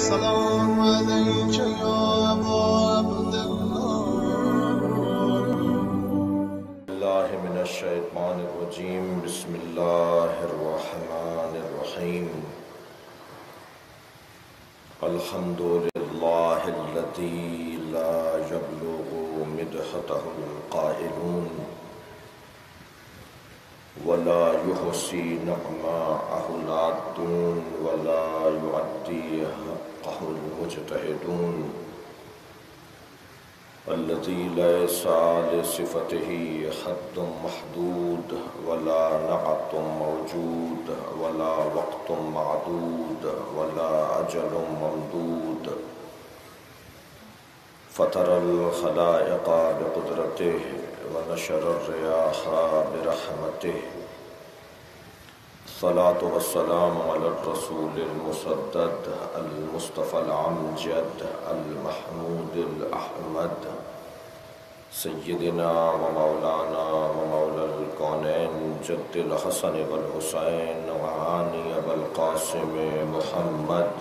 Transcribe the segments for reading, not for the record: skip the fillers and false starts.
السلام عليك يا أبا عبد الله من الشيطان الرجيم بسم الله الرحمن الرحيم الحمد لله الذي لا يبلغ مدحته القائلون ولا يحصي نعماءه العادون ولا يعدي حقه المجتهدون الذي ليس لصفته حد محدود ولا نعت موجود ولا وقت معدود ولا أجل ممدود فطر الخلائق بقدرته ونشر الرياح برحمته الصلاة والسلام على الرسول المسدد المصطفى الأمجد المحمود الأحمد سيدنا ومولانا ومولى الكونين جد الحسن والحسين وعاني أبا القاسم محمد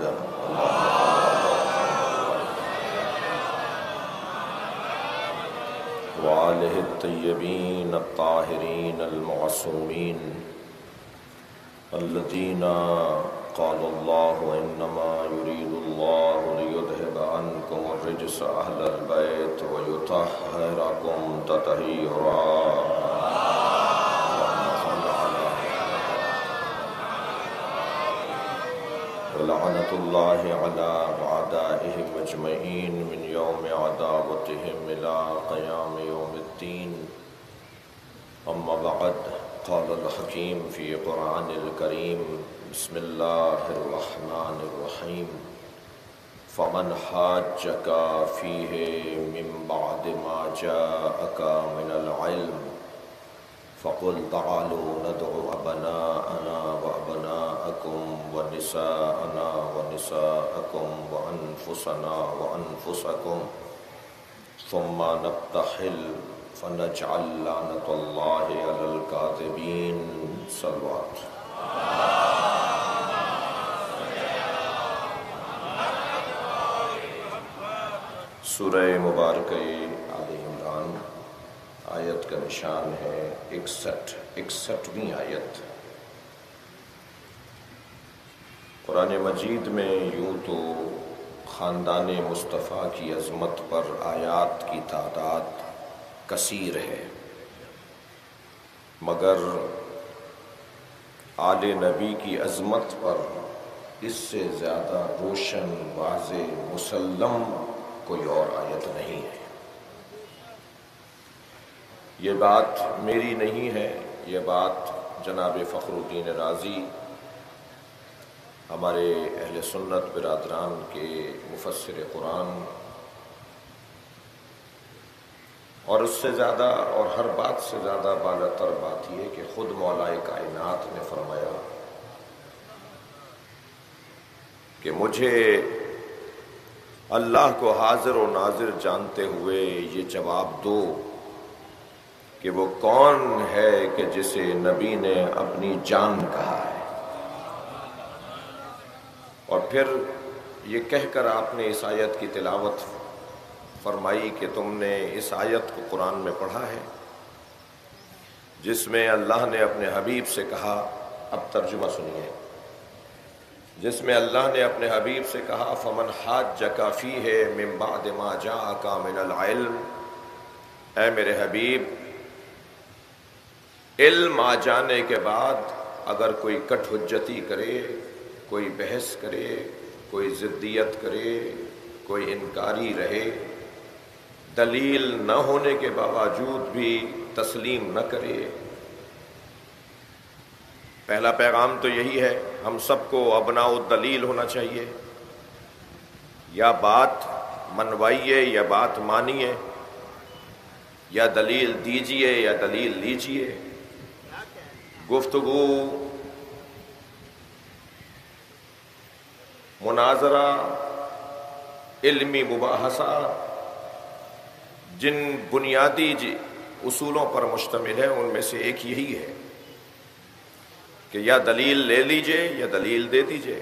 وآله الطيبين الطاهرين المعصومين الذين قال الله إنما يريد الله ليذهب عنكم الرجس أهل البيت ويطهركم تطهيرا ولعنة الله على أعدائهم أجمعين من يوم عداوتهم إلى قيام يوم الدين أما بعد قال الحكيم في قرآن الكريم بسم الله الرحمن الرحيم فمن حاجك فيه من بعد ما جاءك من العلم فقل تعالوا ندعو أبناءنا وأبناءكم ونساءنا ونساءكم وأنفسنا وأنفسكم ثم نبتهل فنجعل لعنة الله على الكاذبين صلوات سورہ مبارکہ آل عمران آیت کا نشان ہے 61ویں آیت۔ قرآن مجید میں یوں تو خاندان مصطفیٰ کی عظمت پر آیات کی تعداد کثیر ہے، مگر آل نبی کی عظمت پر اس سے زیادہ روشن واضح مسلم کوئی اور آیت نہیں ہے۔ یہ بات میری نہیں ہے، یہ بات جناب فخر الدین رازی ہمارے اہل سنت برادران کے مفسر قرآن، اور اس سے زیادہ اور ہر بات سے زیادہ بالا تر بات یہ کہ خود مولا کائنات نے فرمایا کہ مجھے اللہ کو حاضر و ناظر جانتے ہوئے یہ جواب دو کہ وہ کون ہے کہ جسے نبی نے اپنی جان کہا ہے، اور پھر یہ کہہ کر آپ نے اس آیت کی تلاوت فرمائی کہ تم نے اس آیت کو قرآن میں پڑھا ہے جس میں اللہ نے اپنے حبیب سے کہا، اب ترجمہ سنیے، جس میں اللہ نے اپنے حبیب سے کہا فمن حاجک فیہ من بعد ما جاءک من العلم، اے میرے حبیب علم آ جانے کے بعد اگر کوئی کٹ حجتی کرے، کوئی بحث کرے، کوئی ضدیت کرے، کوئی انکاری رہے، دلیل نہ ہونے کے باوجود بھی تسلیم نہ کرے، پہلا پیغام تو یہی ہے، ہم سب کو ابناء الدلیل ہونا چاہیے، یا بات منوائیے یا بات مانیے، یا دلیل دیجیے یا دلیل لیجیے، گفتگو، مناظرہ، علمی مباحثہ جن بنیادی اصولوں پر مشتمل ہے ان میں سے ایک یہی ہے کہ یا دلیل لے لیجئے یا دلیل دے دیجئے۔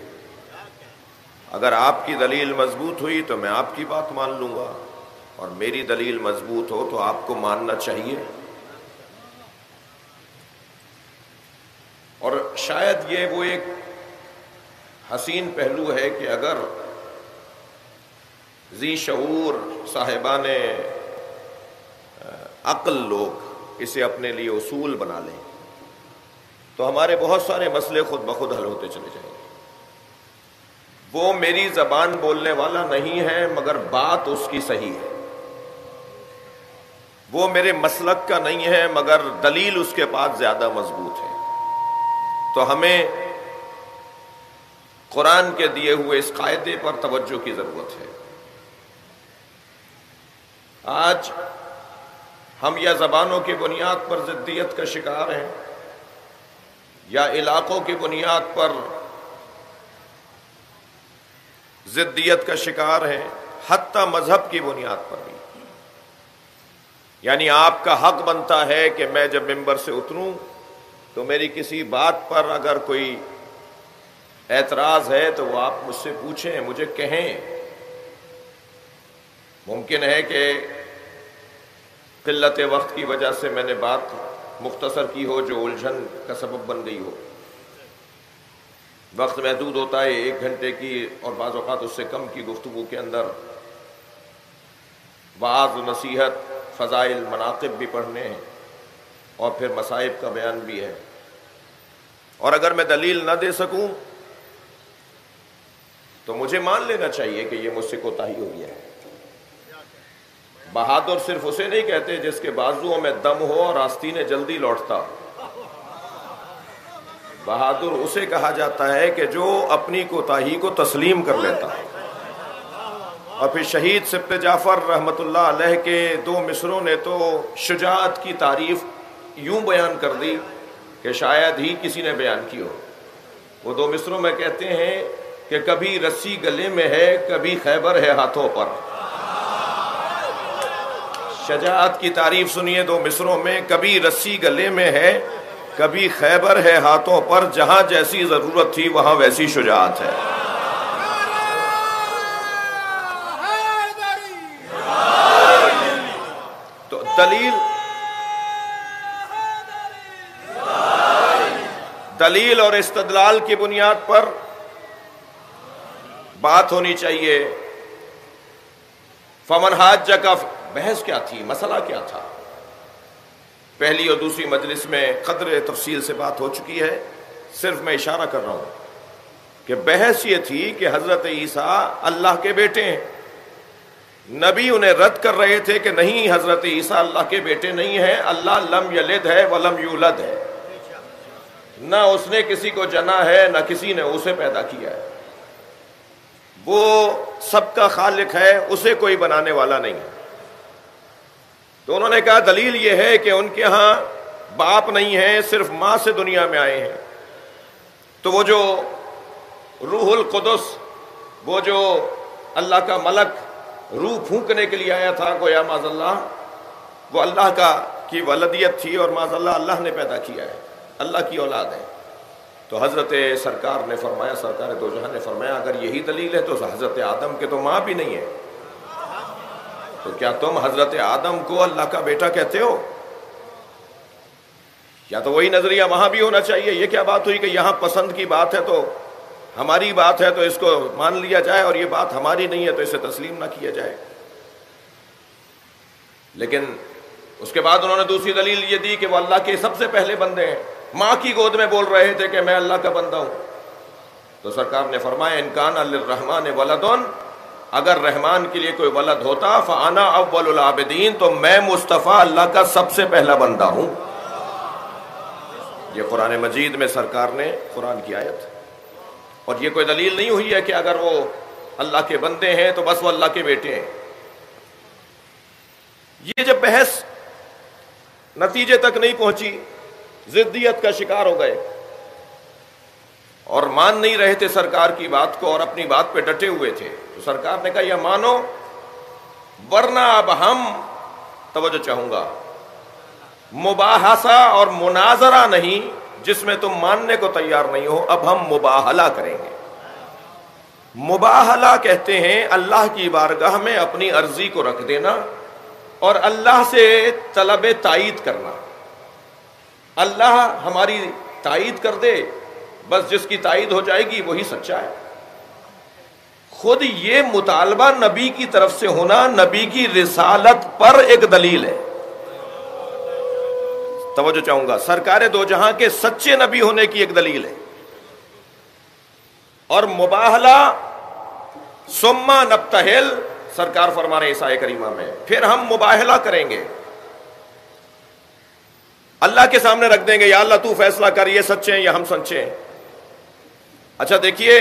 اگر آپ کی دلیل مضبوط ہوئی تو میں آپ کی بات مان لوں گا، اور میری دلیل مضبوط ہو تو آپ کو ماننا چاہیے۔ اور شاید یہ وہ ایک حسین پہلو ہے کہ اگر ذی شعور صاحبان عقل لوگ اسے اپنے لیے اصول بنا لیں تو ہمارے بہت سارے مسئلے خود بخود حل ہوتے چلے جائیں گے۔ وہ میری زبان بولنے والا نہیں ہے مگر بات اس کی صحیح ہے، وہ میرے مسلک کا نہیں ہے مگر دلیل اس کے پاس زیادہ مضبوط ہے۔ تو ہمیں قرآن کے دیے ہوئے اس قاعدے پر توجہ کی ضرورت ہے۔ آج ہم یا زبانوں کی بنیاد پر ضدیت کا شکار ہیں، یا علاقوں کی بنیاد پر ضدیت کا شکار ہیں، حتیٰ مذہب کی بنیاد پر بھی۔ یعنی آپ کا حق بنتا ہے کہ میں جب ممبر سے اتروں تو میری کسی بات پر اگر کوئی اعتراض ہے تو وہ آپ مجھ سے پوچھیں، مجھے کہیں۔ ممکن ہے کہ قلت وقت کی وجہ سے میں نے بات مختصر کی ہو جو الجھن کا سبب بن گئی ہو، وقت محدود ہوتا ہے 1 گھنٹے کی، اور بعض اوقات اس سے کم کی گفتگو کے اندر وعظ نصیحت فضائل مناقب بھی پڑھنے ہیں اور پھر مصائب کا بیان بھی ہے۔ اور اگر میں دلیل نہ دے سکوں تو مجھے مان لینا چاہیے کہ یہ مجھ سے کوتاہی ہو گیا ہے۔ بہادر صرف اسے نہیں کہتے جس کے بازوؤں میں دم ہو اور آستینیں جلدی لوٹتا۔ بہادر اسے کہا جاتا ہے کہ جو اپنی کوتاہی کو تسلیم کر لیتا ہے۔ اور پھر شہید سبط جعفر رحمۃ اللہ علیہ کے 2 مصروں نے تو شجاعت کی تعریف یوں بیان کر دی کہ شاید ہی کسی نے بیان کی ہو۔ وہ 2 مصروں میں کہتے ہیں کہ کبھی رسی گلے میں ہے، کبھی خیبر ہے ہاتھوں پر۔ شجاعت کی تعریف سنیے 2 مصروں میں، کبھی رسی گلے میں ہے، کبھی خیبر ہے ہاتھوں پر، جہاں جیسی ضرورت تھی وہاں ویسی شجاعت ہے۔ تو دلیل اور استدلال کی بنیاد پر بات ہونی چاہیے۔ فمن حاجک، بحث کیا تھی، مسئلہ کیا تھا؟ پہلی اور دوسری مجلس میں قدر تفصیل سے بات ہو چکی ہے، صرف میں اشارہ کر رہا ہوں کہ بحث یہ تھی کہ حضرت عیسیٰ اللہ کے بیٹے ہیں۔ نبی انہیں رد کر رہے تھے کہ نہیں، حضرت عیسیٰ اللہ کے بیٹے نہیں ہیں، اللہ لم یلد ہے ولم یولد ہے، نہ اس نے کسی کو جنا ہے نہ کسی نے اسے پیدا کیا ہے، وہ سب کا خالق ہے، اسے کوئی بنانے والا نہیں ہے۔ تو انہوں نے کہا دلیل یہ ہے کہ ان کے ہاں باپ نہیں ہے، صرف ماں سے دنیا میں آئے ہیں۔ تو وہ جو روح القدس، وہ جو اللہ کا ملک روح پھونکنے کے لیے آیا تھا، گویا معاذ اللہ وہ اللہ کی ولدیت تھی، اور معاذ اللہ اللہ نے پیدا کیا ہے، اللہ کی اولاد ہے۔ تو حضرت سرکار نے فرمایا، سرکار دو جہاں نے فرمایا اگر یہی دلیل ہے تو حضرت آدم کے تو ماں بھی نہیں ہے، تو کیا تم حضرت آدم کو اللہ کا بیٹا کہتے ہو؟ یا تو وہی نظریہ وہاں بھی ہونا چاہیے۔ یہ کیا بات ہوئی کہ یہاں پسند کی بات ہے تو ہماری بات ہے تو اس کو مان لیا جائے، اور یہ بات ہماری نہیں ہے تو اسے تسلیم نہ کیا جائے۔ لیکن اس کے بعد انہوں نے دوسری دلیل یہ دی کہ وہ اللہ کے سب سے پہلے بندے ہیں، ماں کی گود میں بول رہے تھے کہ میں اللہ کا بندہ ہوں۔ تو سرکار نے فرمایا ان کان للرحمن ولد، اگر رحمان کے لیے کوئی ولد ہوتا فانا اول العابدین، تو میں مصطفیٰ اللہ کا سب سے پہلا بندہ ہوں۔ یہ قرآن مجید میں سرکار نے قرآن کی آیت، اور یہ کوئی دلیل نہیں ہوئی ہے کہ اگر وہ اللہ کے بندے ہیں تو بس وہ اللہ کے بیٹے ہیں۔ یہ جب بحث نتیجے تک نہیں پہنچی، ضدیت کا شکار ہو گئے اور مان نہیں رہے تھے سرکار کی بات کو، اور اپنی بات پہ ڈٹے ہوئے تھے، تو سرکار نے کہا یا مانو ورنہ اب ہم، توجہ چاہوں گا، مباحثہ اور مناظرہ نہیں جس میں تم ماننے کو تیار نہیں ہو، اب ہم مباہلہ کریں گے۔ مباہلہ کہتے ہیں اللہ کی بارگاہ میں اپنی عرضی کو رکھ دینا اور اللہ سے طلب تائید کرنا. اللہ ہماری تائید کر دے، بس جس کی تائید ہو جائے گی وہی سچا ہے. خود یہ مطالبہ نبی کی طرف سے ہونا نبی کی رسالت پر ایک دلیل ہے. توجہ چاہوں گا، سرکار دو جہاں کے سچے نبی ہونے کی ایک دلیل ہے. اور مباہلہ ثم نبتہل، سرکار فرما رہے عیسیٰ کریمہ میں، پھر ہم مباہلہ کریں گے، اللہ کے سامنے رکھ دیں گے، یا اللہ تو فیصلہ کر، یہ سچے ہیں یا ہم سچے ہیں. اچھا دیکھیے،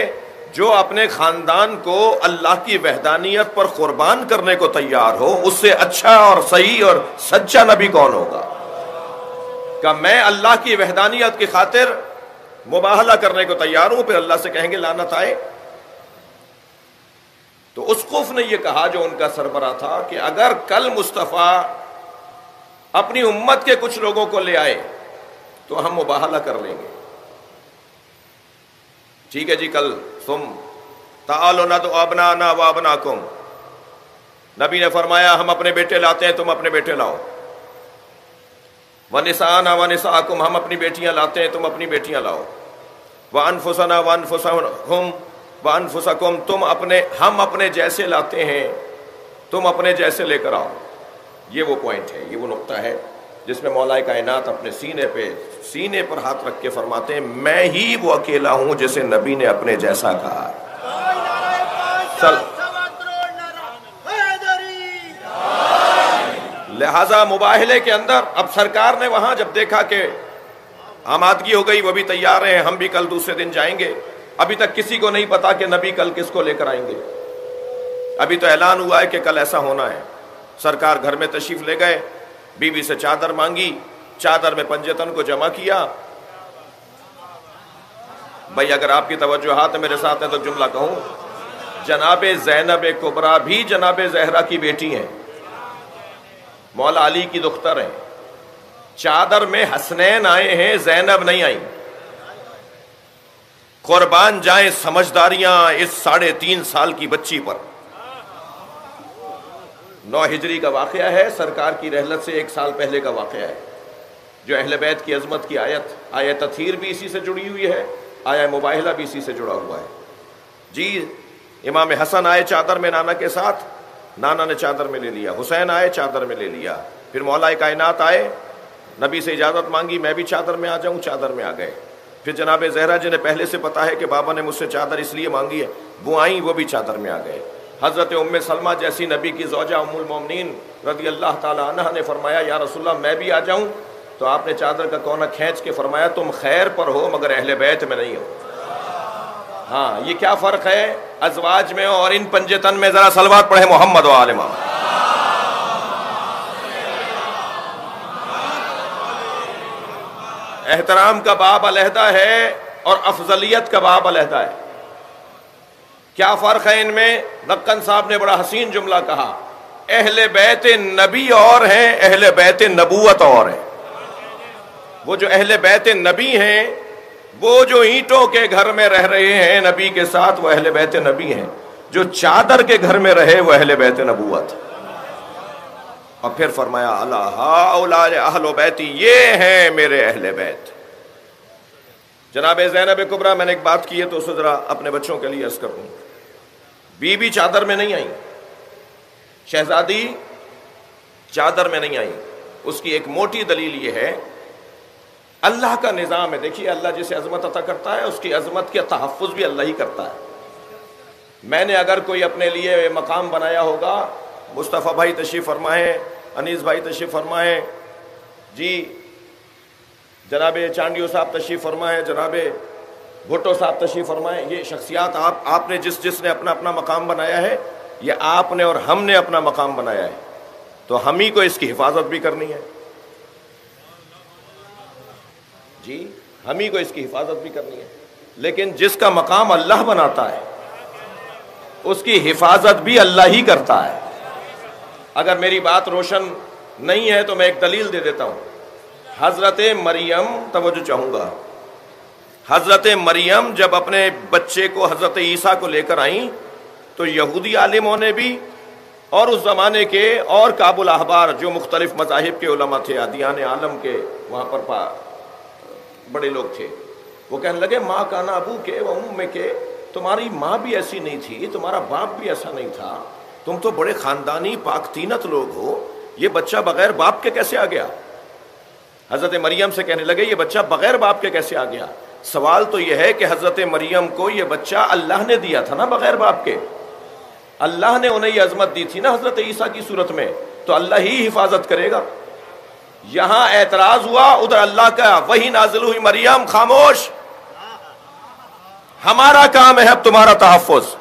جو اپنے خاندان کو اللہ کی وحدانیت پر قربان کرنے کو تیار ہو، اس سے اچھا اور صحیح اور سچا نبی کون ہوگا؟ کہ میں اللہ کی وحدانیت کی خاطر مباہلہ کرنے کو تیار ہوں، پھر اللہ سے کہیں گے لعنت آئے. تو اسقف نے یہ کہا جو ان کا سربراہ تھا کہ اگر کل مصطفیٰ اپنی امت کے کچھ لوگوں کو لے آئے تو ہم مباہلہ کر لیں گے. ٹھیک ہے جی، کل تم تعالوا ندعو ابناءنا وابناکم، نبی نے فرمایا ہم اپنے بیٹے لاتے ہیں، تم اپنے بیٹے لاؤ. ونساءنا ونساءکم، ہم اپنی بیٹیاں لاتے ہیں، تم اپنی بیٹیاں لاؤ. وانفسنا وانفسہم وانفسکم، ہم اپنے جیسے لاتے ہیں، تم اپنے جیسے لے کر آؤ. یہ وہ پوائنٹ ہے، یہ وہ نقطہ ہے جس میں مولا کائنات اپنے سینے پر ہاتھ رکھ کے فرماتے ہیں میں ہی وہ اکیلا ہوں جسے نبی نے اپنے جیسا کہا. لہذا مباہلے کے اندر اب سرکار نے وہاں جب دیکھا کہ آمادگی ہو گئی، وہ بھی تیار ہیں، ہم بھی کل دوسرے دن جائیں گے. ابھی تک کسی کو نہیں پتا کہ نبی کل کس کو لے کر آئیں گے. ابھی تو اعلان ہوا ہے کہ کل ایسا ہونا ہے. سرکار گھر میں تشریف لے گئے، بیوی سے چادر مانگی، چادر میں پنجتن کو جمع کیا. بھائی اگر آپ کی توجہات میرے ساتھ ہیں تو جملہ کہوں، جناب زینب کبریٰ بھی جناب زہرا کی بیٹی ہیں، مولا علی کی دختر ہیں. چادر میں حسنین آئے ہیں، زینب نہیں آئیں. قربان جائیں سمجھداریاں اس 3.5 سال کی بچی پر. 9 ہجری کا واقعہ ہے، سرکار کی رحلت سے 1 سال پہلے کا واقعہ ہے، جو اہل بیت کی عظمت کی آیت تطہیر بھی اسی سے جڑی ہوئی ہے، آیت مباہلہ بھی اسی سے جڑا ہوا ہے. جی امام حسن آئے چادر میں نانا کے ساتھ، نانا نے چادر میں لے لیا. حسین آئے چادر میں لے لیا. پھر مولا کائنات آئے، نبی سے اجازت مانگی میں بھی چادر میں آ جاؤں، چادر میں آ گئے. پھر جناب زہرا جنہیں پہلے سے پتا ہے کہ بابا نے مجھ سے چادر اس لیے مانگی ہے، وہ آئیں، وہ بھی چادر میں آ گئے. حضرت ام سلمہ جیسی نبی کی زوجہ ام المومنین رضی اللہ تعالی عنہ نے فرمایا یا رسول اللہ میں بھی آ جاؤں، تو آپ نے چادر کا کونا کھینچ کے فرمایا تم خیر پر ہو مگر اہل بیت میں نہیں ہو. ہاں یہ کیا فرق ہے ازواج میں اور ان پنجتن میں؟ ذرا صلوات پڑھے محمد و آل محمد. احترام کا باب علیحدہ ہے اور افضلیت کا باب علیحدہ ہے. کیا فرق ہے ان میں؟ نقن صاحب نے بڑا حسین جملہ کہا، اہل بیت نبی اور ہیں، اہل بیت نبوت اور ہیں. وہ جو اہل بیت نبی ہیں، وہ جو اینٹوں کے گھر میں رہ رہے ہیں نبی کے ساتھ، وہ اہل بیت نبی ہیں. جو چادر کے گھر میں رہے وہ اہل بیت نبوت. اور پھر فرمایا الا ہؤلاء اہل بیتی، یہ ہیں میرے اہل بیت. جناب زینب کبریٰ، میں نے ایک بات کی ہے تو اسے ذرا اپنے بچوں کے لیے عرض کروں. بی بی چادر میں نہیں آئی، شہزادی چادر میں نہیں آئی. اس کی ایک موٹی دلیل یہ ہے اللہ کا نظام ہے. دیکھیے اللہ جسے عظمت عطا کرتا ہے اس کی عظمت کا تحفظ بھی اللہ ہی کرتا ہے. میں نے اگر کوئی اپنے لیے مقام بنایا ہوگا، مصطفیٰ بھائی تشریف فرمائیں، انیس بھائی تشریف فرمائیں، جی جناب چانڈیو صاحب تشریف فرمائیں، جناب بھٹو صاحب تشریف فرمائیں. یہ شخصیات آپ نے جس نے اپنا اپنا مقام بنایا ہے، یہ آپ نے اور ہم نے اپنا مقام بنایا ہے، تو ہم ہی کو اس کی حفاظت بھی کرنی ہے. جی ہم ہی کو اس کی حفاظت بھی کرنی ہے. لیکن جس کا مقام اللہ بناتا ہے اس کی حفاظت بھی اللہ ہی کرتا ہے. اگر میری بات روشن نہیں ہے تو میں ایک دلیل دے دیتا ہوں. حضرت مریم، توجہ چاہوں گا، حضرت مریم جب اپنے بچے کو حضرت عیسیٰ کو لے کر آئیں تو یہودی عالموں نے بھی اور اس زمانے کے اور کابل احبار جو مختلف مذاہب کے علماء تھے، ادیان عالم کے وہاں پر بڑے لوگ تھے، وہ کہنے لگے ماں کانا ابو کے و ام کے، تمہاری ماں بھی ایسی نہیں تھی، تمہارا باپ بھی ایسا نہیں تھا، تم تو بڑے خاندانی پاک تینت لوگ ہو، یہ بچہ بغیر باپ کے کیسے آ گیا؟ حضرت مریم سے کہنے لگے یہ بچہ بغیر باپ کے کیسے آ گیا؟ سوال تو یہ ہے کہ حضرت مریم کو یہ بچہ اللہ نے دیا تھا نا بغیر باپ کے، اللہ نے انہیں یہ عظمت دی تھی نا حضرت عیسیٰ کی صورت میں، تو اللہ ہی حفاظت کرے گا۔ یہاں اعتراض ہوا، ادھر اللہ کا وحی نازل ہوئی، مریم خاموش، ہمارا کام ہے اب تمہارا تحفظ،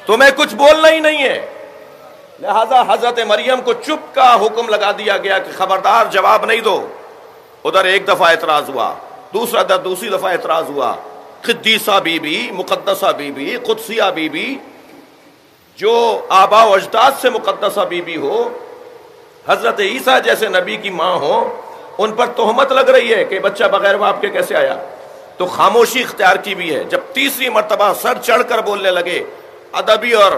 تمہیں کچھ بولنا ہی نہیں ہے۔ لہذا حضرت مریم کو چپ کا حکم لگا دیا گیا کہ خبردار جواب نہیں دو۔ ادھر ایک دفعہ اعتراض ہوا، دوسری دفعہ اعتراض ہوا، Qudaisa Bibi, Muqaddasa Bibi, Qudsia Bibi, جو آبا و اجداد سے مقدسہ بی بی ہو، حضرت عیسیٰ جیسے نبی کی ماں ہو، ان پر تہمت لگ رہی ہے کہ بچہ بغیر باپ کے کیسے آیا، تو خاموشی اختیار کی بھی ہے۔ جب تیسری مرتبہ سر چڑھ کر بولنے لگے، ادبی اور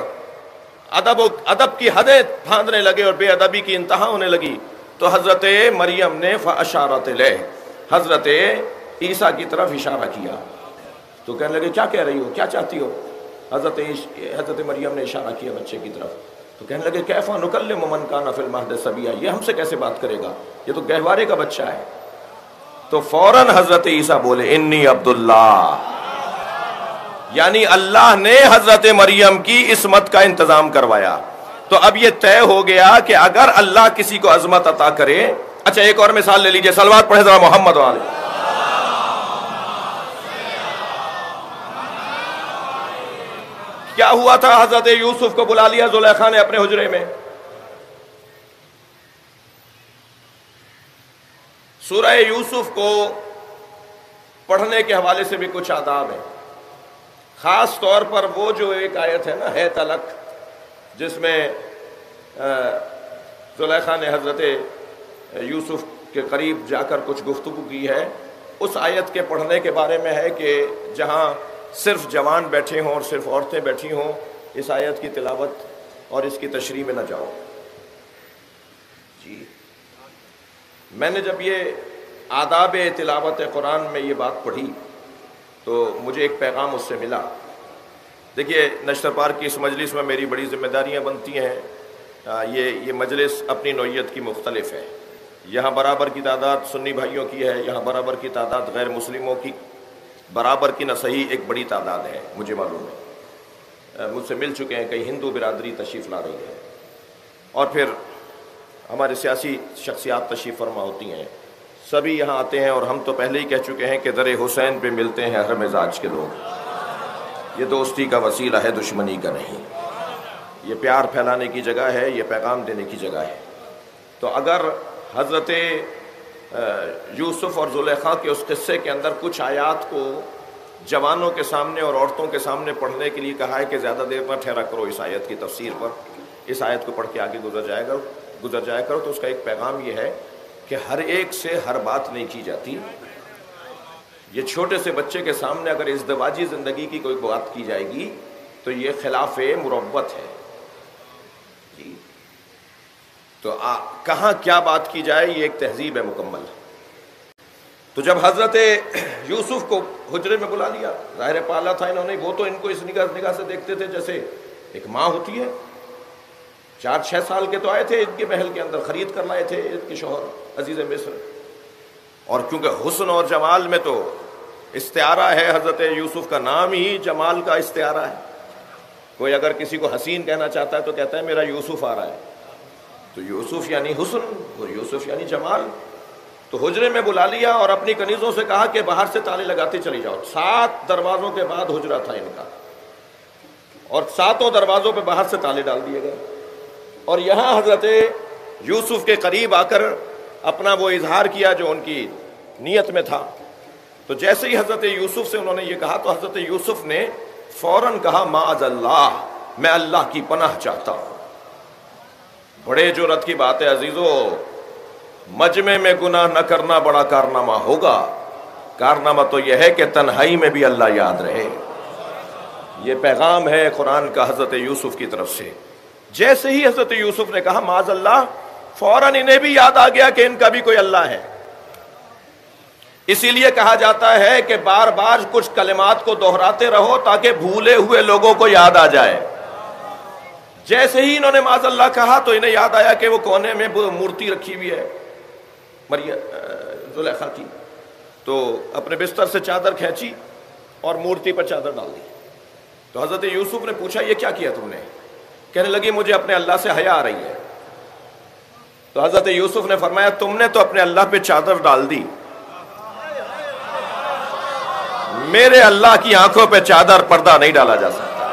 ادب کی حدیں پھاندنے لگے اور بے ادبی کی انتہا ہونے لگی، تو حضرت مریم نے فاشارت الیہ، حضرت عیسیٰ کی طرف اشارہ کیا، تو کہنے لگے کیا کہہ رہی ہو، کیا چاہتی ہو؟ حضرت مریم نے اشارہ کیا بچے کی طرف، تو کہنے لگے کیف نکلم من کان فی المہد صبیا، یہ ہم سے کیسے بات کرے گا، یہ تو گہوارے کا بچہ ہے۔ تو فوراً حضرت عیسیٰ بولے انی عبداللہ، یعنی اللہ نے حضرت مریم کی عصمت کا انتظام کروایا۔ تو اب یہ طے ہو گیا کہ اگر اللہ کسی کو عظمت عطا کرے، اچھا ایک اور مثال لے لیجئے، صلوات پڑھیں ذرا محمد والے۔ کیا ہوا تھا؟ حضرت یوسف کو بلا لیا زلیخا نے اپنے حجرے میں۔ سورہ یوسف کو پڑھنے کے حوالے سے بھی کچھ آداب ہیں، خاص طور پر وہ جو ایک آیت ہے نا ہے تلک، جس میں زلیخا نے حضرت یوسف کے قریب جا کر کچھ گفتگو کی ہے، اس آیت کے پڑھنے کے بارے میں ہے کہ جہاں صرف جوان بیٹھے ہوں اور صرف عورتیں بیٹھی ہوں، اس آیت کی تلاوت اور اس کی تشریح میں نہ جاؤ۔ جی میں نے جب یہ آداب تلاوت قرآن میں یہ بات پڑھی تو مجھے ایک پیغام اس سے ملا۔ دیکھیے نشتر پارک کی اس مجلس میں میری بڑی ذمہ داریاں بنتی ہیں، یہ مجلس اپنی نوعیت کی مختلف ہے، یہاں برابر کی تعداد سنی بھائیوں کی ہے، یہاں برابر کی تعداد غیر مسلموں کی برابر کی نہ صحیح ایک بڑی تعداد ہے، مجھے معلوم ہے، مجھ سے مل چکے ہیں، کئی ہندو برادری تشریف لا رہی ہے، اور پھر ہمارے سیاسی شخصیات تشریف فرما ہوتی ہیں، سبھی یہاں آتے ہیں، اور ہم تو پہلے ہی کہہ چکے ہیں کہ در حسین پہ ملتے ہیں ہر مزاج کے لوگ، یہ دوستی کا وسیلہ ہے، دشمنی کا نہیں، یہ پیار پھیلانے کی جگہ ہے، یہ پیغام دینے کی جگہ ہے۔ تو اگر حضرت یوسف اور زلیخا کے اس قصے کے اندر کچھ آیات کو جوانوں کے سامنے اور عورتوں کے سامنے پڑھنے کے لیے کہا ہے کہ زیادہ دیر نہ ٹھہرا کرو اس آیت کی تفسیر پر، اس آیت کو پڑھ کے آگے گزر جایا کرو، تو اس کا ایک پیغام یہ ہے کہ ہر ایک سے ہر بات نہیں کی جاتی۔ یہ چھوٹے سے بچے کے سامنے اگر ازدواجی زندگی کی کوئی بات کی جائے گی تو یہ خلاف مروت ہے جی۔ تو کہاں کیا بات کی جائے، یہ ایک تہذیب ہے مکمل۔ تو جب حضرت یوسف کو حجرے میں بلا لیا، ظاہر پالا تھا انہوں نے، وہ تو ان کو اس نگاہ سے دیکھتے تھے جیسے ایک ماں ہوتی ہے۔ 4-6 سال کے تو آئے تھے ان کے محل کے اندر، خرید کر لائے تھے ان کے شوہر عزیز مصر، اور کیونکہ حسن اور جمال میں تو استعارہ ہے، حضرت یوسف کا نام ہی جمال کا استعارہ ہے۔ کوئی اگر کسی کو حسین کہنا چاہتا ہے تو کہتا ہے میرا یوسف آ رہا ہے، تو یوسف یعنی حسن اور یوسف یعنی جمال۔ تو حجرے میں بلا لیا اور اپنی کنیزوں سے کہا کہ باہر سے تالے لگاتے چلی جاؤ۔ 7 دروازوں کے بعد حجرہ تھا ان کا، اور 7 دروازوں پہ باہر سے تالے ڈال دیے گئے، اور یہاں حضرت یوسف کے قریب آ کر اپنا وہ اظہار کیا جو ان کی نیت میں تھا۔ تو جیسے ہی حضرت یوسف سے انہوں نے یہ کہا تو حضرت یوسف نے فوراً کہا معاذ اللہ، میں اللہ کی پناہ چاہتا ہوں۔ بڑے جرأت کی بات ہے عزیزو، مجمع میں گناہ نہ کرنا بڑا کارنامہ ہوگا، کارنامہ تو یہ ہے کہ تنہائی میں بھی اللہ یاد رہے۔ یہ پیغام ہے قرآن کا حضرت یوسف کی طرف سے۔ جیسے ہی حضرت یوسف نے کہا معاذ اللہ، فوراً انہیں بھی یاد آ گیا کہ ان کا بھی کوئی اللہ ہے۔ اسی لیے کہا جاتا ہے کہ بار بار کچھ کلمات کو دہراتے رہو تاکہ بھولے ہوئے لوگوں کو یاد آ جائے۔ جیسے ہی انہوں نے معاذ اللہ کہا تو انہیں یاد آیا کہ وہ کونے میں مورتی رکھی ہوئی ہے زلیخا کی، تو اپنے بستر سے چادر کھینچی اور مورتی پر چادر ڈال دی۔ تو حضرت یوسف نے پوچھا یہ کیا کیا تم نے؟ کہنے لگی مجھے اپنے اللہ سے حیا آ رہی ہے۔ تو حضرت یوسف نے فرمایا تم نے تو اپنے اللہ پہ چادر ڈال دی، میرے اللہ کی آنکھوں پہ چادر پردہ نہیں ڈالا جا سکتا۔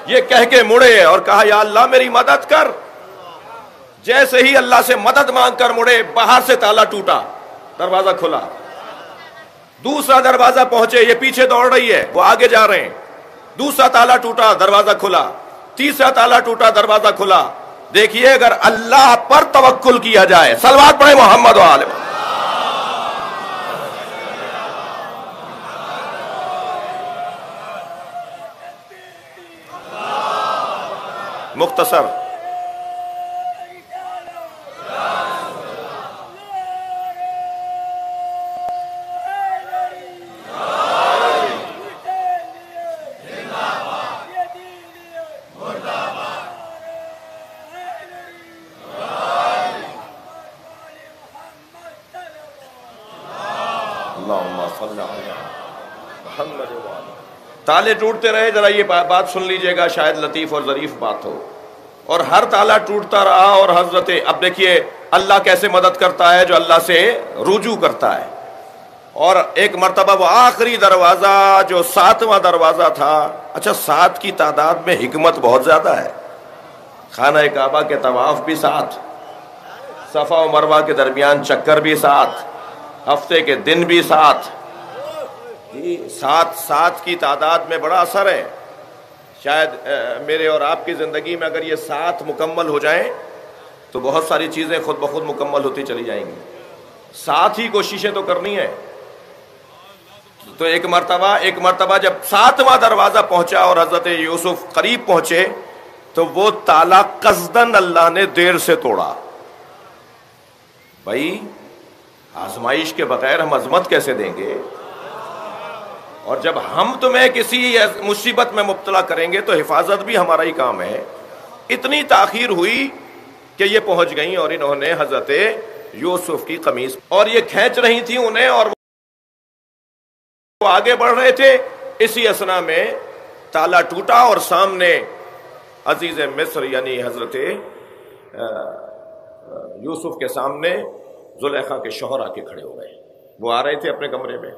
یہ کہہ کے مڑے اور کہا یا اللہ میری مدد کر۔ جیسے ہی اللہ سے مدد مانگ کر مڑے، باہر سے تالا ٹوٹا، دروازہ کھلا۔ دوسرا دروازہ پہنچے، یہ پیچھے دوڑ رہی ہے، وہ آگے جا رہے ہیں۔ دوسرا تالا ٹوٹا، دروازہ کھلا۔ تیسرا تالا ٹوٹا، دروازہ کھلا۔ دیکھیے اگر اللہ پر توکل کیا جائے، صلوات پڑھیں محمد و آل محمد۔ مختصر تالے ٹوٹتے رہے، ذرا یہ بات سن لیجئے گا، شاید لطیف اور ظریف بات ہو۔ اور ہر تالا ٹوٹتا رہا، اور حضرت اب دیکھیے اللہ کیسے مدد کرتا ہے جو اللہ سے رجوع کرتا ہے۔ اور ایک مرتبہ وہ آخری دروازہ جو 7واں دروازہ تھا، اچھا 7 کی تعداد میں حکمت بہت زیادہ ہے۔ خانہ کعبہ کے طواف بھی 7، صفا و مروہ کے درمیان چکر بھی 7، ہفتے کے دن بھی 7۔ 7 کی تعداد میں بڑا اثر ہے۔ شاید میرے اور آپ کی زندگی میں اگر یہ 7 مکمل ہو جائیں تو بہت ساری چیزیں خود بخود مکمل ہوتی چلی جائیں گی۔ 7 ہی کوششیں تو کرنی ہے۔ تو ایک مرتبہ جب 7واں دروازہ پہنچا اور حضرت یوسف قریب پہنچے تو وہ تالا قصدن اللہ نے دیر سے توڑا۔ بھائی آزمائش کے بغیر ہم عظمت کیسے دیں گے؟ اور جب ہم تمہیں کسی مصیبت میں مبتلا کریں گے تو حفاظت بھی ہمارا ہی کام ہے۔ اتنی تاخیر ہوئی کہ یہ پہنچ گئیں اور انہوں نے حضرت یوسف کی قمیص، اور یہ کھینچ رہی تھی انہیں اور وہ آگے بڑھ رہے تھے۔ اسی اثنا میں تالا ٹوٹا اور سامنے عزیز مصر یعنی حضرت یوسف کے سامنے زلیخا کے شوہر آ کے کھڑے ہو گئے۔ وہ آ رہے تھے اپنے کمرے میں،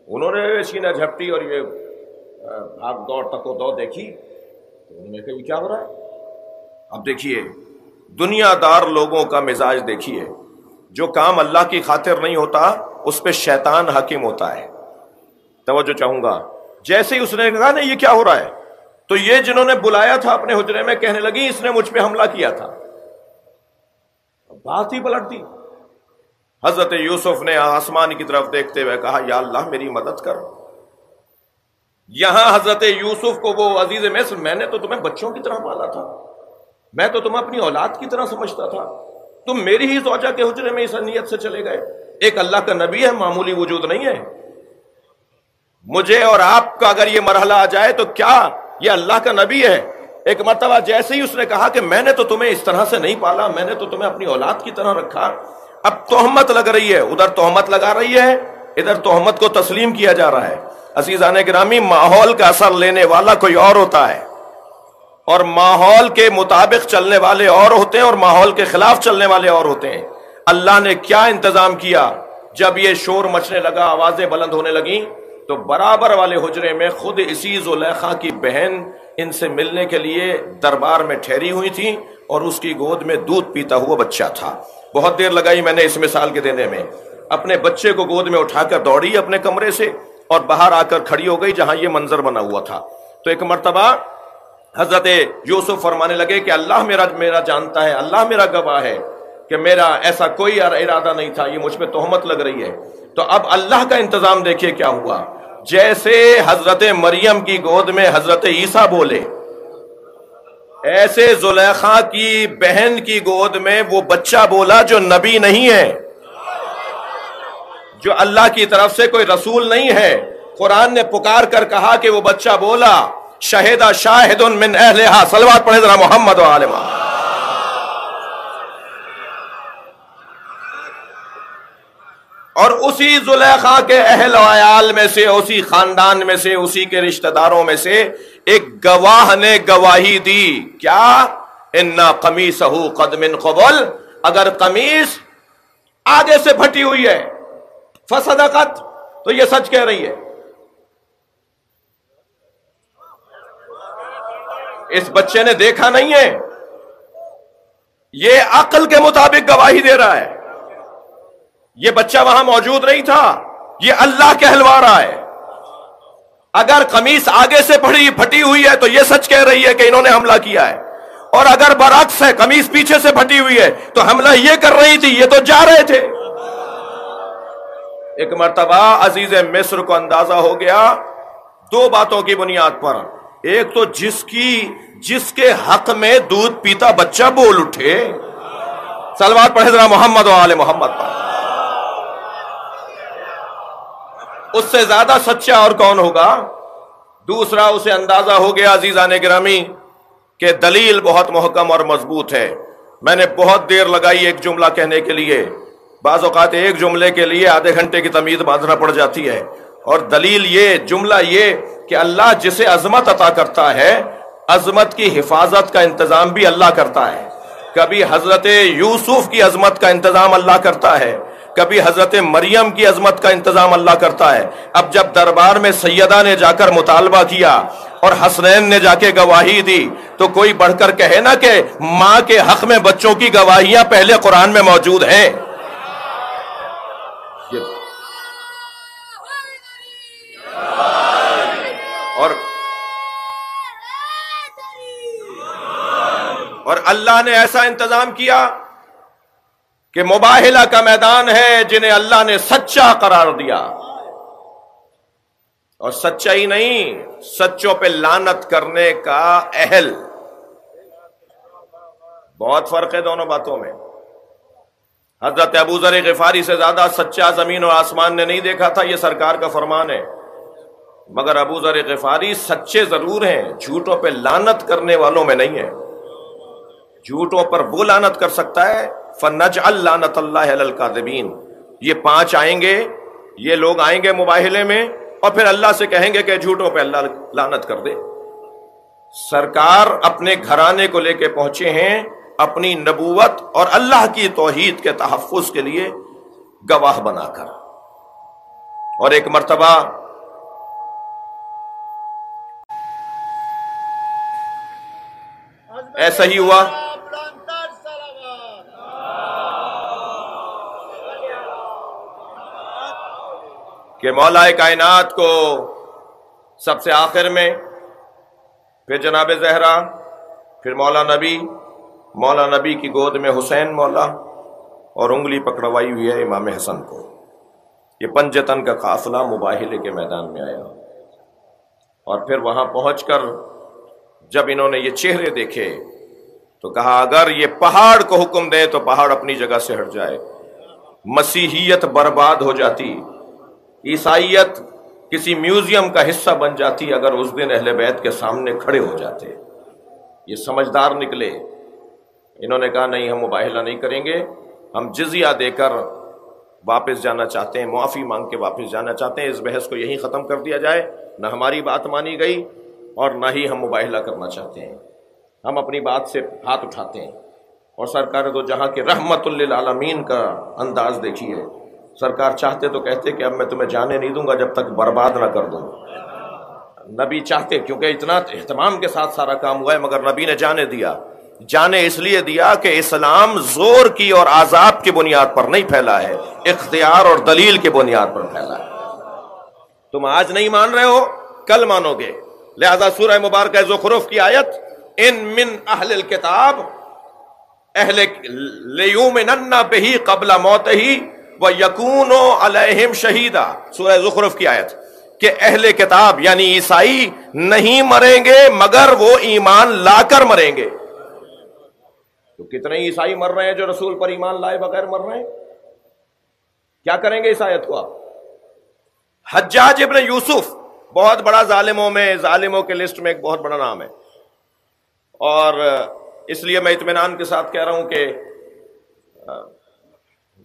انہوں نے سینہ جھپٹی اور یہ بھاگ دوڑ تک و دو دیکھی تو انہوں نے کہا یہ کیا ہو رہا ہے؟ اب دیکھیے دنیا دار لوگوں کا مزاج دیکھیے، جو کام اللہ کی خاطر نہیں ہوتا اس پہ شیطان حاکم ہوتا ہے۔ توجہ چاہوں گا، جیسے ہی اس نے کہا نا یہ کیا ہو رہا ہے، تو یہ جنہوں نے بلایا تھا اپنے حجرے میں کہنے لگی اس نے مجھ پہ حملہ کیا تھا۔ بات ہی پلٹ دی۔ حضرت یوسف نے آسمان کی طرف دیکھتے ہوئے کہا یا اللہ میری مدد کر۔ یہاں حضرت یوسف کو وہ عزیز مصر، میں نے تو تمہیں بچوں کی طرح پالا تھا، میں تو تمہیں اپنی اولاد کی طرح سمجھتا تھا، تم میری ہی زوجہ کے حجرے میں اس نیت سے چلے گئے۔ ایک اللہ کا نبی ہے، معمولی وجود نہیں ہے۔ مجھے اور آپ کا اگر یہ مرحلہ آ جائے تو کیا یہ اللہ کا نبی ہے؟ ایک مرتبہ جیسے ہی اس نے کہا کہ میں نے تو تمہیں اس طرح سے نہیں پالا، میں نے تو تمہیں اپنی اولاد کی طرح رکھا، اب تہمت لگ رہی ہے، ادھر تہمت لگا رہی ہے، ادھر تہمت کو تسلیم کیا جا رہا ہے۔ عزیزان گرامی، ماحول کا اثر لینے والا کوئی اور ہوتا ہے، اور ماحول کے مطابق چلنے والے اور ہوتے ہیں اور ماحول کے خلاف چلنے والے اور ہوتے ہیں۔ اللہ نے کیا انتظام کیا، جب یہ شور مچنے لگا، آوازیں بلند ہونے لگیں، تو برابر والے حجرے میں خود اسی زلیخا کی بہن ان سے ملنے کے لیے دربار میں ٹھہری ہوئی تھی اور اس کی گود میں دودھ پیتا ہوا بچہ تھا۔ بہت دیر لگائی میں نے اس مثال کے دینے میں، اپنے بچے کو گود میں اٹھا کر دوڑی اپنے کمرے سے اور باہر آ کر کھڑی ہو گئی جہاں یہ منظر بنا ہوا تھا۔ تو ایک مرتبہ حضرت یوسف فرمانے لگے کہ اللہ میرا جانتا ہے، اللہ میرا گواہ ہے، کہ میرا ایسا کوئی ارادہ نہیں تھا، یہ مجھ پہ تہمت لگ رہی ہے۔ تو اب اللہ کا انتظام دیکھیے کیا ہوا، جیسے حضرت مریم کی گود میں حضرت عیسیٰ بولے، ایسے زلیخا کی بہن کی گود میں وہ بچہ بولا جو نبی نہیں ہے، جو اللہ کی طرف سے کوئی رسول نہیں ہے۔ قرآن نے پکار کر کہا کہ وہ بچہ بولا، شہدہ شاہد من اہلہا، صلوات پڑھے ذرا محمد و آل محمد۔ اور اسی زلیخا کے اہل و عیال میں سے، اسی خاندان میں سے، اسی کے رشتہ داروں میں سے ایک گواہ نے گواہی دی، کیا؟ اِنَّا قَمِيصَهُ قَدْ مِنْ قَبْلُ، اگر قمیص آگے سے پھٹی ہوئی ہے، فصدقت، تو یہ سچ کہہ رہی ہے۔ اس بچے نے دیکھا نہیں ہے، یہ عقل کے مطابق گواہی دے رہا ہے، یہ بچہ وہاں موجود نہیں تھا، یہ اللہ کہلوا رہا ہے۔ اگر قمیص آگے سے پھٹی ہوئی ہے تو یہ سچ کہہ رہی ہے کہ انہوں نے حملہ کیا ہے، اور اگر برعکس ہے، قمیص پیچھے سے پھٹی ہوئی ہے تو حملہ یہ کر رہی تھی، یہ تو جا رہے تھے۔ ایک مرتبہ عزیز مصر کو اندازہ ہو گیا دو باتوں کی بنیاد پر، ایک تو جس کے حق میں دودھ پیتا بچہ بول اٹھے، صلوات پڑھے ذرا محمد و آل محمد پر، اس سے زیادہ سچا اور کون ہوگا؟ دوسرا، اسے اندازہ ہو گیا عزیزان گرامی کہ دلیل بہت محکم اور مضبوط ہے۔ میں نے بہت دیر لگائی ایک جملہ کہنے کے لیے، بعض اوقات ایک جملے کے لیے آدھے گھنٹے کی تمید باندھنا پڑ جاتی ہے، اور دلیل یہ، جملہ یہ کہ اللہ جسے عظمت عطا کرتا ہے، عظمت کی حفاظت کا انتظام بھی اللہ کرتا ہے۔ کبھی حضرت یوسف کی عظمت کا انتظام اللہ کرتا ہے، کبھی حضرت مریم کی عظمت کا انتظام اللہ کرتا ہے۔ اب جب دربار میں سیدہ نے جا کر مطالبہ کیا اور حسنین نے جا کے گواہی دی، تو کوئی بڑھ کر کہے نا کہ ماں کے حق میں بچوں کی گواہیاں پہلے قرآن میں موجود ہیں۔ اور اللہ نے ایسا انتظام کیا کہ مباہلہ کا میدان ہے جنہیں اللہ نے سچا قرار دیا، اور سچا ہی نہیں، سچوں پہ لعنت کرنے کا اہل۔ بہت فرق ہے دونوں باتوں میں۔ حضرت ابو ذر غفاری سے زیادہ سچا زمین اور آسمان نے نہیں دیکھا تھا، یہ سرکار کا فرمان ہے، مگر ابو ذر غفاری سچے ضرور ہیں، جھوٹوں پہ لعنت کرنے والوں میں نہیں ہے۔ جھوٹوں پر وہ لعنت کر سکتا ہے، فَنَجْعَلْ لَعْنَتَ اللَّهِ عَلَى الْكَاذِبِينَ۔ یہ 5 آئیں گے، یہ لوگ آئیں گے مباہلے میں، اور پھر اللہ سے کہیں گے کہ جھوٹوں پہ اللہ لعنت کر دے۔ سرکار اپنے گھرانے کو لے کے پہنچے ہیں اپنی نبوت اور اللہ کی توحید کے تحفظ کے لیے گواہ بنا کر۔ اور ایک مرتبہ ایسا ہی ہوا کہ مولا کائنات کو سب سے آخر میں، پھر جناب زہرا، پھر مولا نبی کی گود میں حسین مولا، اور انگلی پکڑوائی ہوئی ہے امام حسن کو۔ یہ پنجتن کا قافلہ مباہلے کے میدان میں آیا، اور پھر وہاں پہنچ کر جب انہوں نے یہ چہرے دیکھے تو کہا اگر یہ پہاڑ کو حکم دے تو پہاڑ اپنی جگہ سے ہٹ جائے، مسیحیت برباد ہو جاتی، عیسائیت کسی میوزیم کا حصہ بن جاتی اگر اس دن اہل بیت کے سامنے کھڑے ہو جاتے۔ یہ سمجھدار نکلے، انہوں نے کہا نہیں، ہم مباہلہ نہیں کریں گے، ہم جزیہ دے کر واپس جانا چاہتے ہیں، معافی مانگ کے واپس جانا چاہتے ہیں، اس بحث کو یہیں ختم کر دیا جائے، نہ ہماری بات مانی گئی اور نہ ہی ہم مباہلہ کرنا چاہتے ہیں، ہم اپنی بات سے ہاتھ اٹھاتے ہیں۔ اور سرکار تو جہاں کے رحمت للعالمین کا انداز دیکھیے، سرکار چاہتے تو کہتے کہ اب میں تمہیں جانے نہیں دوں گا جب تک برباد نہ کر دوں۔ نبی چاہتے، کیونکہ اتنا اہتمام کے ساتھ سارا کام ہوا ہے، مگر نبی نے جانے دیا۔ جانے اس لیے دیا کہ اسلام زور کی اور عذاب کی بنیاد پر نہیں پھیلا ہے، اختیار اور دلیل کی بنیاد پر پھیلا ہے۔ تم آج نہیں مان رہے ہو، کل مانو گے۔ لہذا سورہ مبارکہ زخرف کی آیت، ان من اہل الکتاب اہل لیومنن بہ قبل موتہ ویکون علیہم شہیدا، سورہ زخرف کی آیت، کہ اہل کتاب یعنی عیسائی نہیں مریں گے مگر وہ ایمان لا کر مریں گے۔ تو کتنے عیسائی مر رہے ہیں جو رسول پر ایمان لائے بغیر مر رہے ہیں؟ کیا کریں گے اس آیت کو آپ؟ حجاج ابن یوسف بہت بڑا ظالموں کے لسٹ میں ایک بہت بڑا نام ہے، اور اس لیے میں اطمینان کے ساتھ کہہ رہا ہوں کہ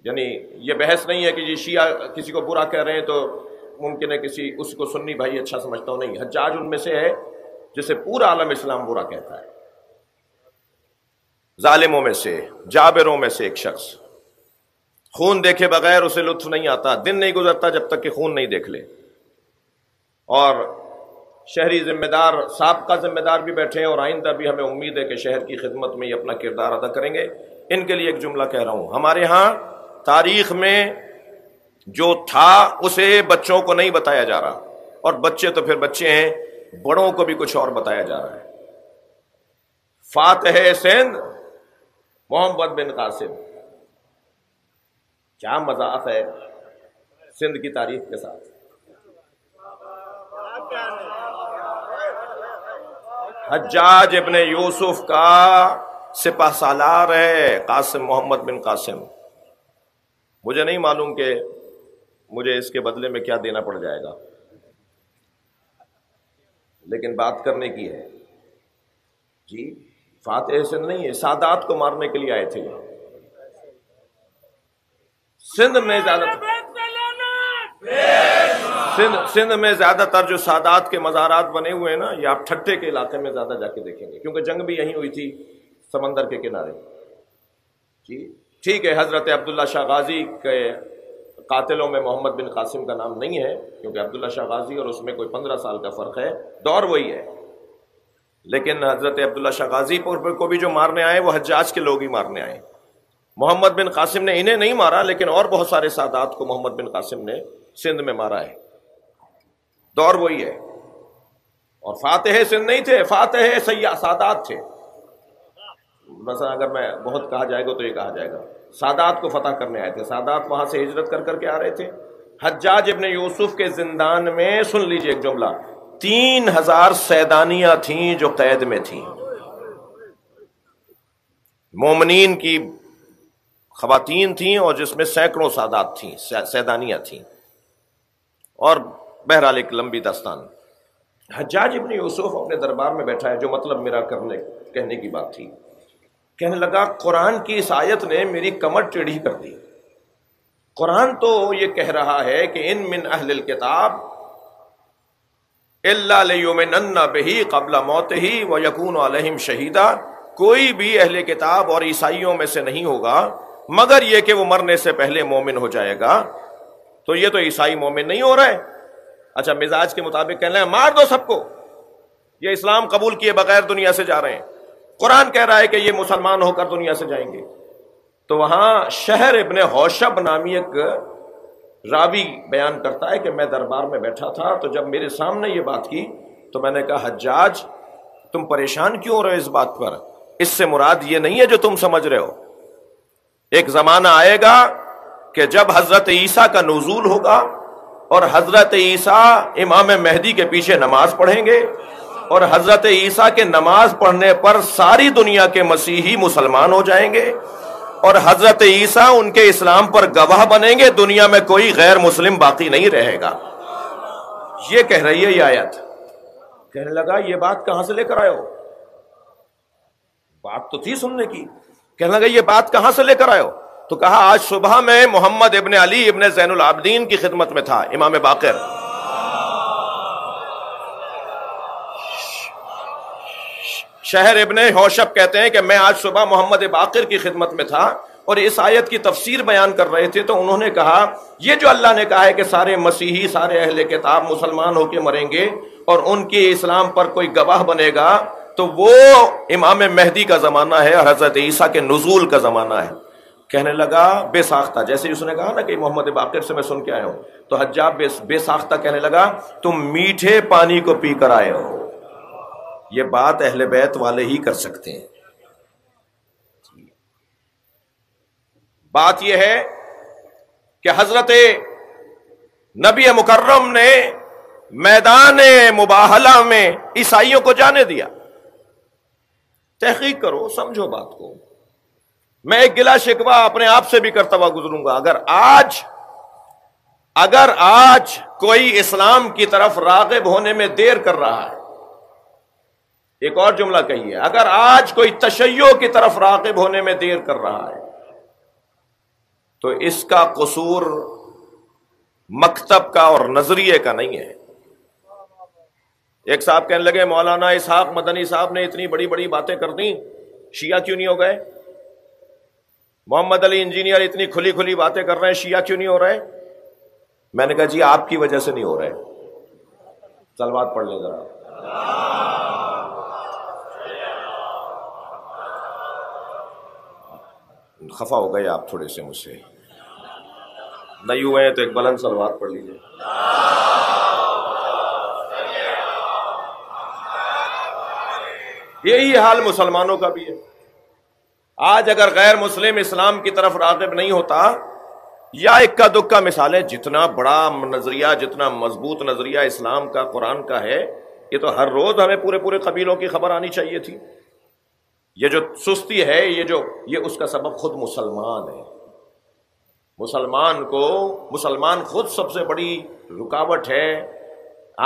یعنی یہ بحث نہیں ہے کہ یہ شیعہ کسی کو برا کہہ رہے ہیں تو ممکن ہے اس کو سنی بھائی اچھا سمجھتا ہوں، نہیں، حجاج ان میں سے ہے جسے پورا عالم اسلام برا کہتا ہے، ظالموں میں سے، جابروں میں سے ایک شخص، خون دیکھے بغیر اسے لطف نہیں آتا، دن نہیں گزرتا جب تک کہ خون نہیں دیکھ لے، اور شہری ذمہ دار، سابقہ ذمہ دار بھی بیٹھے ہیں اور آئندہ بھی ہمیں امید ہے کہ شہر کی خدمت میں یہ اپنا کردار ادا کریں گے۔ ان کے لیے ایک جملہ کہہ رہا ہوں، ہمارے ہاں تاریخ میں جو تھا اسے بچوں کو نہیں بتایا جا رہا، اور بچے تو پھر بچے ہیں، بڑوں کو بھی کچھ اور بتایا جا رہا ہے۔ فاتح سندھ محمد بن قاسم، کیا مذاق ہے سندھ کی تاریخ کے ساتھ۔ حجاج ابن یوسف کا سپہ سالار ہے قاسم، محمد بن قاسم۔ مجھے نہیں معلوم کہ مجھے اس کے بدلے میں کیا دینا پڑ جائے گا، لیکن بات کرنے کی ہے۔ جی فاتح سندھ نہیں ہے، سادات کو مارنے کے لیے آئے تھے۔ سندھ میں زیادہ تر جو سادات کے مزارات بنے ہوئے ہیں نا، یہ آپ ٹھٹے کے علاقے میں زیادہ جا کے دیکھیں گے، کیونکہ جنگ بھی یہیں ہوئی تھی سمندر کے کنارے۔ جی ٹھیک ہے، حضرت عبداللہ شاہ غازی کے قاتلوں میں محمد بن قاسم کا نام نہیں ہے، کیونکہ عبداللہ شاہ غازی اور اس میں کوئی 15 سال کا فرق ہے، دور وہی ہے، لیکن حضرت عبداللہ شاہ غازی کو بھی جو مارنے آئے وہ حجاج کے لوگ ہی مارنے آئے۔ محمد بن قاسم نے انہیں نہیں مارا، لیکن اور بہت سارے سادات کو محمد بن قاسم نے سندھ میں مارا ہے، دور وہی ہے۔ اور فاتح سندھ نہیں تھے، فاتح سادات تھے۔ مثلا اگر میں بہت کہا جائے گا تو یہ کہا جائے گا سادات کو فتح کرنے آئے تھے، سادات وہاں سے ہجرت کر کے آ رہے تھے۔ حجاج ابن یوسف کے زندان میں سن لیجئے ایک جملہ، 3000 سیدانیاں تھیں جو قید میں تھیں، مومنین کی خواتین تھیں، اور جس میں سینکڑوں سادات تھیں، سیدانیاں تھیں، اور بہرحال ایک لمبی داستان۔ حجاج ابن یوسف اپنے دربار میں بیٹھا ہے، جو مطلب میرا کہنے کی بات تھی، کہنے لگا قرآن کی اس آیت نے میری کمر ٹیڑھی کر دی۔ قرآن تو یہ کہہ رہا ہے کہ ان من اہل الکتاب الا لیؤمنن بہ قبل موتہ ویکون علیہم شہیدا، کوئی بھی اہل کتاب اور عیسائیوں میں سے نہیں ہوگا مگر یہ کہ وہ مرنے سے پہلے مومن ہو جائے گا۔ تو یہ تو عیسائی مومن نہیں ہو رہے، اچھا مزاج کے مطابق کہنا ہے مار دو سب کو، یہ اسلام قبول کیے بغیر دنیا سے جا رہے ہیں، قرآن کہہ رہا ہے کہ یہ مسلمان ہو کر دنیا سے جائیں گے۔ تو وہاں شہر ابن حوشب نامی ایک راوی بیان کرتا ہے کہ میں دربار میں بیٹھا تھا، تو جب میرے سامنے یہ بات کی تو میں نے کہا حجاج تم پریشان کیوں ہو رہے ہو اس بات پر؟ اس سے مراد یہ نہیں ہے جو تم سمجھ رہے ہو۔ ایک زمانہ آئے گا کہ جب حضرت عیسیٰ کا نزول ہوگا اور حضرت عیسیٰ امام مہدی کے پیچھے نماز پڑھیں گے، اور حضرت عیسیٰ کے نماز پڑھنے پر ساری دنیا کے مسیحی مسلمان ہو جائیں گے، اور حضرت عیسیٰ ان کے اسلام پر گواہ بنیں گے، دنیا میں کوئی غیر مسلم باقی نہیں رہے گا۔ یہ کہہ رہی ہے یہ آیت۔ کہنے لگا یہ بات کہاں سے لے کر آئے ہو؟ بات تو تھی سننے کی۔ کہنے لگا یہ بات کہاں سے لے کر آئے ہو؟ تو کہا آج صبح میں محمد ابن علی ابن زین العابدین کی خدمت میں تھا، امام باقر۔ شہر ابن حوشب کہتے ہیں کہ میں آج صبح محمد باقر کی خدمت میں تھا اور اس آیت کی تفسیر بیان کر رہے تھے، تو انہوں نے کہا یہ جو اللہ نے کہا ہے کہ سارے مسیحی، سارے اہل کتاب مسلمان ہو کے مریں گے اور ان کی اسلام پر کوئی گواہ بنے گا، تو وہ امام مہدی کا زمانہ ہے اور حضرت عیسیٰ کے نزول کا زمانہ ہے۔ کہنے لگا بے ساختہ، جیسے اس نے کہا نا کہ محمد باقر سے میں سن کے آیا ہوں، تو حجاج بے ساختہ کہنے لگا تم میٹھے پانی کو پی کر آئے ہو، یہ بات اہل بیت والے ہی کر سکتے ہیں۔ بات یہ ہے کہ حضرت نبی مکرم نے میدان مباہلہ میں عیسائیوں کو جانے دیا. تحقیق کرو، سمجھو بات کو. میں ایک گلا شکوہ اپنے آپ سے بھی کرتا ہوا گزروں گا. اگر آج کوئی اسلام کی طرف راغب ہونے میں دیر کر رہا ہے، ایک اور جملہ کہیے، اگر آج کوئی تشیع کی طرف راغب ہونے میں دیر کر رہا ہے تو اس کا قصور مکتب کا اور نظریے کا نہیں ہے. ایک صاحب کہنے لگے مولانا اسحاق مدنی صاحب نے اتنی بڑی بڑی باتیں کر دیں، شیعہ کیوں نہیں ہو گئے؟ محمد علی انجینئر اتنی کھلی کھلی باتیں کر رہے ہیں، شیعہ کیوں نہیں ہو رہے؟ میں نے کہا جی آپ کی وجہ سے نہیں ہو رہے. صلوات پڑھ لیں ذرا. خفا ہو گئے آپ تھوڑے سے مجھ سے، نہیں ہوئے ہیں تو ایک بلند صلوات پڑھ لیجیے. یہی حال مسلمانوں کا بھی ہے. آج اگر غیر مسلم اسلام کی طرف راغب نہیں ہوتا، یا اکا دکا مثالیں، جتنا بڑا نظریہ، جتنا مضبوط نظریہ اسلام کا، قرآن کا ہے، یہ تو ہر روز ہمیں پورے پورے قبیلوں کی خبر آنی چاہیے تھی. یہ جو سستی ہے، یہ اس کا سبب خود مسلمان ہے. مسلمان خود سب سے بڑی رکاوٹ ہے.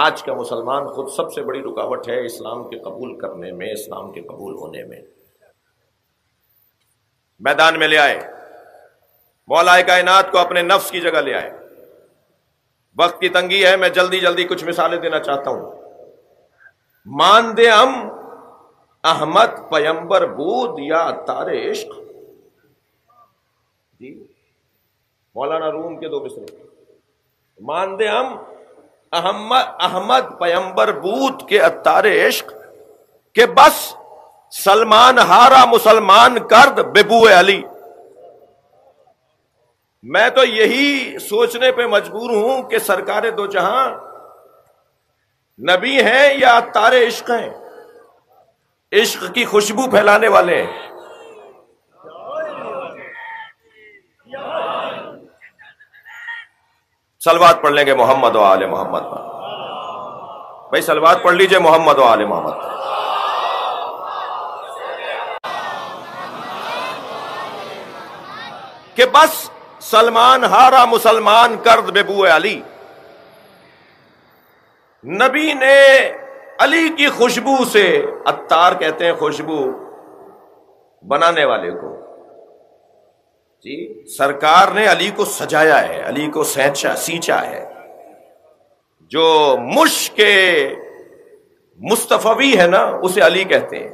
آج کا مسلمان خود سب سے بڑی رکاوٹ ہے اسلام کے قبول کرنے میں، اسلام کے قبول ہونے میں. میدان میں لے آئے، مولا کائنات کو اپنے نفس کی جگہ لے آئے. وقت کی تنگی ہے، میں جلدی جلدی کچھ مثالیں دینا چاہتا ہوں. مان دے ہم احمد پیمبر بود یا اتار عشق. جی مولانا روم کے دو مصرے. مان دے ہم احمد پیمبر بود کے اتار عشق، کہ بس سلمان ہارا مسلمان کرد ببو علی. میں تو یہی سوچنے پہ مجبور ہوں کہ سرکار دو جہاں نبی ہیں یا اتار عشق ہیں، عشق کی خوشبو پھیلانے والے ہیں. صلوات پڑھ لیں گے محمد و آل محمد پر. بھائی صلوات پڑھ لیجئے محمد و آل محمد پر. کہ بس سلمان ہارا مسلمان کرد ببو علی. نبی نے علی کی خوشبو سے، عطار کہتے ہیں خوشبو بنانے والے کو، جی سرکار نے علی کو سجایا ہے، علی کو سینچا ہے. جو مشک مصطفی ہے نا، اسے علی کہتے ہیں.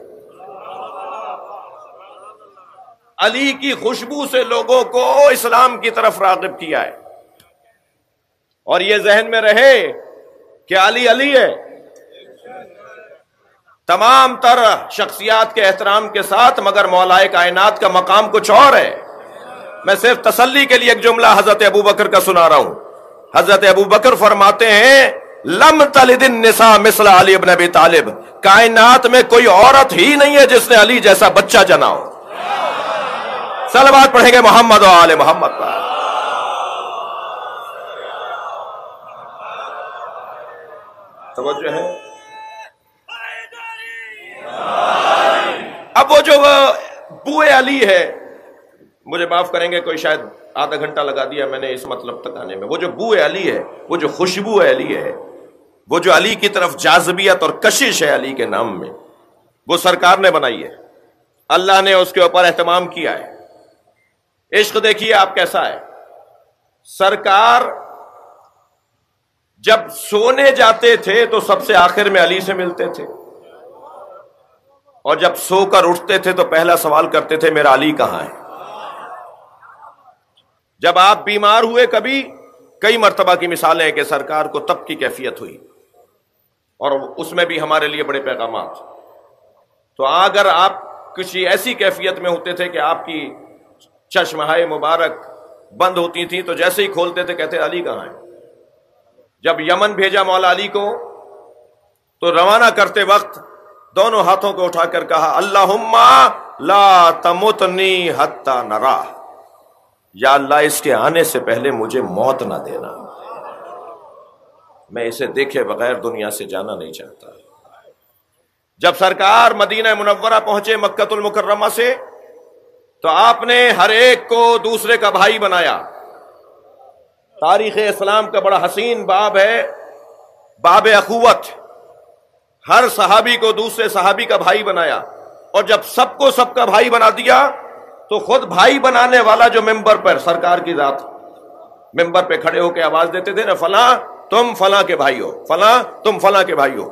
علی کی خوشبو سے لوگوں کو اسلام کی طرف راغب کیا ہے. اور یہ ذہن میں رہے کہ علی ہے. تمام تر شخصیات کے احترام کے ساتھ، مگر مولا کائنات کا مقام کچھ اور ہے. میں صرف تسلی کے لیے ایک جملہ حضرت ابو بکر کا سنا رہا ہوں. حضرت ابو بکر فرماتے ہیں لم تلد النساء مثل علی ابن ابی طالب. کائنات میں کوئی عورت ہی نہیں ہے جس نے علی جیسا بچہ جنا ہو. صلوات پڑھیں گے محمد و آل محمد پر. توجہ ہے. اب وہ جو بوئے علی ہے، مجھے معاف کریں گے، کوئی شاید آدھا گھنٹہ لگا دیا میں نے اس مطلب تک آنے میں. وہ جو بوئے علی ہے، وہ جو خوشبو علی ہے، وہ جو علی کی طرف جاذبیت اور کشش ہے علی کے نام میں، وہ سرکار نے بنائی ہے. اللہ نے اس کے اوپر اہتمام کیا ہے. عشق دیکھیے آپ کیسا ہے. سرکار جب سونے جاتے تھے تو سب سے آخر میں علی سے ملتے تھے، اور جب سو کر اٹھتے تھے تو پہلا سوال کرتے تھے میرا علی کہاں ہے. جب آپ بیمار ہوئے، کئی مرتبہ کی مثالیں ہیں کہ سرکار کو تب کی کیفیت ہوئی، اور اس میں بھی ہمارے لیے بڑے پیغامات. تو اگر آپ کسی ایسی کیفیت میں ہوتے تھے کہ آپ کی چشمہائے مبارک بند ہوتی تھی، تو جیسے ہی کھولتے تھے کہتے علی کہاں ہے. جب یمن بھیجا مولا علی کو، تو روانہ کرتے وقت دونوں ہاتھوں کو اٹھا کر کہا اللہم لا تمتنی حتی نرا. یا اللہ اس کے آنے سے پہلے مجھے موت نہ دینا، میں اسے دیکھے بغیر دنیا سے جانا نہیں چاہتا۔ جب سرکار مدینہ منورہ پہنچے مکہ المکرمہ سے، تو آپ نے ہر ایک کو دوسرے کا بھائی بنایا۔ تاریخ اسلام کا بڑا حسین باب ہے، باب اخوت۔ ہر صحابی کو دوسرے صحابی کا بھائی بنایا، اور جب سب کو سب کا بھائی بنا دیا تو خود بھائی بنانے والا جو ممبر پر سرکار کی ذات ممبر پہ کھڑے ہو کے آواز دیتے تھے نا، فلاں تم فلاں کے بھائی ہو، فلاں تم فلاں کے بھائی ہو،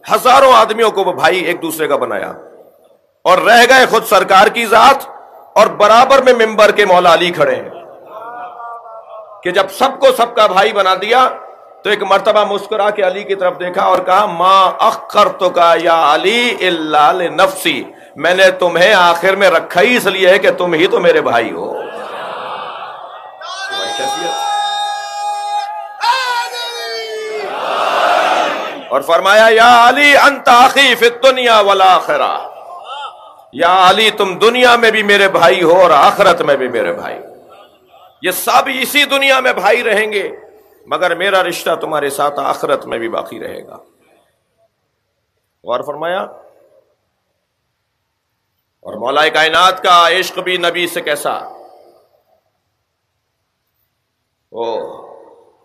ہزاروں آدمیوں کو وہ بھائی ایک دوسرے کا بنایا، اور رہ گئے خود سرکار کی ذات، اور برابر میں ممبر کے مولا علی کھڑے ہیں کہ جب سب کو سب کا بھائی بنا دیا تو ایک مرتبہ مسکرا کے علی کی طرف دیکھا اور کہا ما اخرتک یا علی الا لنفسی، میں نے تمہیں آخر میں رکھا ہی اس لیے ہے کہ تم ہی تو میرے بھائی ہو۔ اور فرمایا یا علی انت اخی فی الدنیا والآخرہ، یا علی تم دنیا میں بھی میرے بھائی ہو اور آخرت میں بھی میرے بھائی ہو۔ یہ سب اسی دنیا میں بھائی رہیں گے، مگر میرا رشتہ تمہارے ساتھ آخرت میں بھی باقی رہے گا۔ اور فرمایا، اور مولا کائنات کا عشق بھی نبی سے کیسا،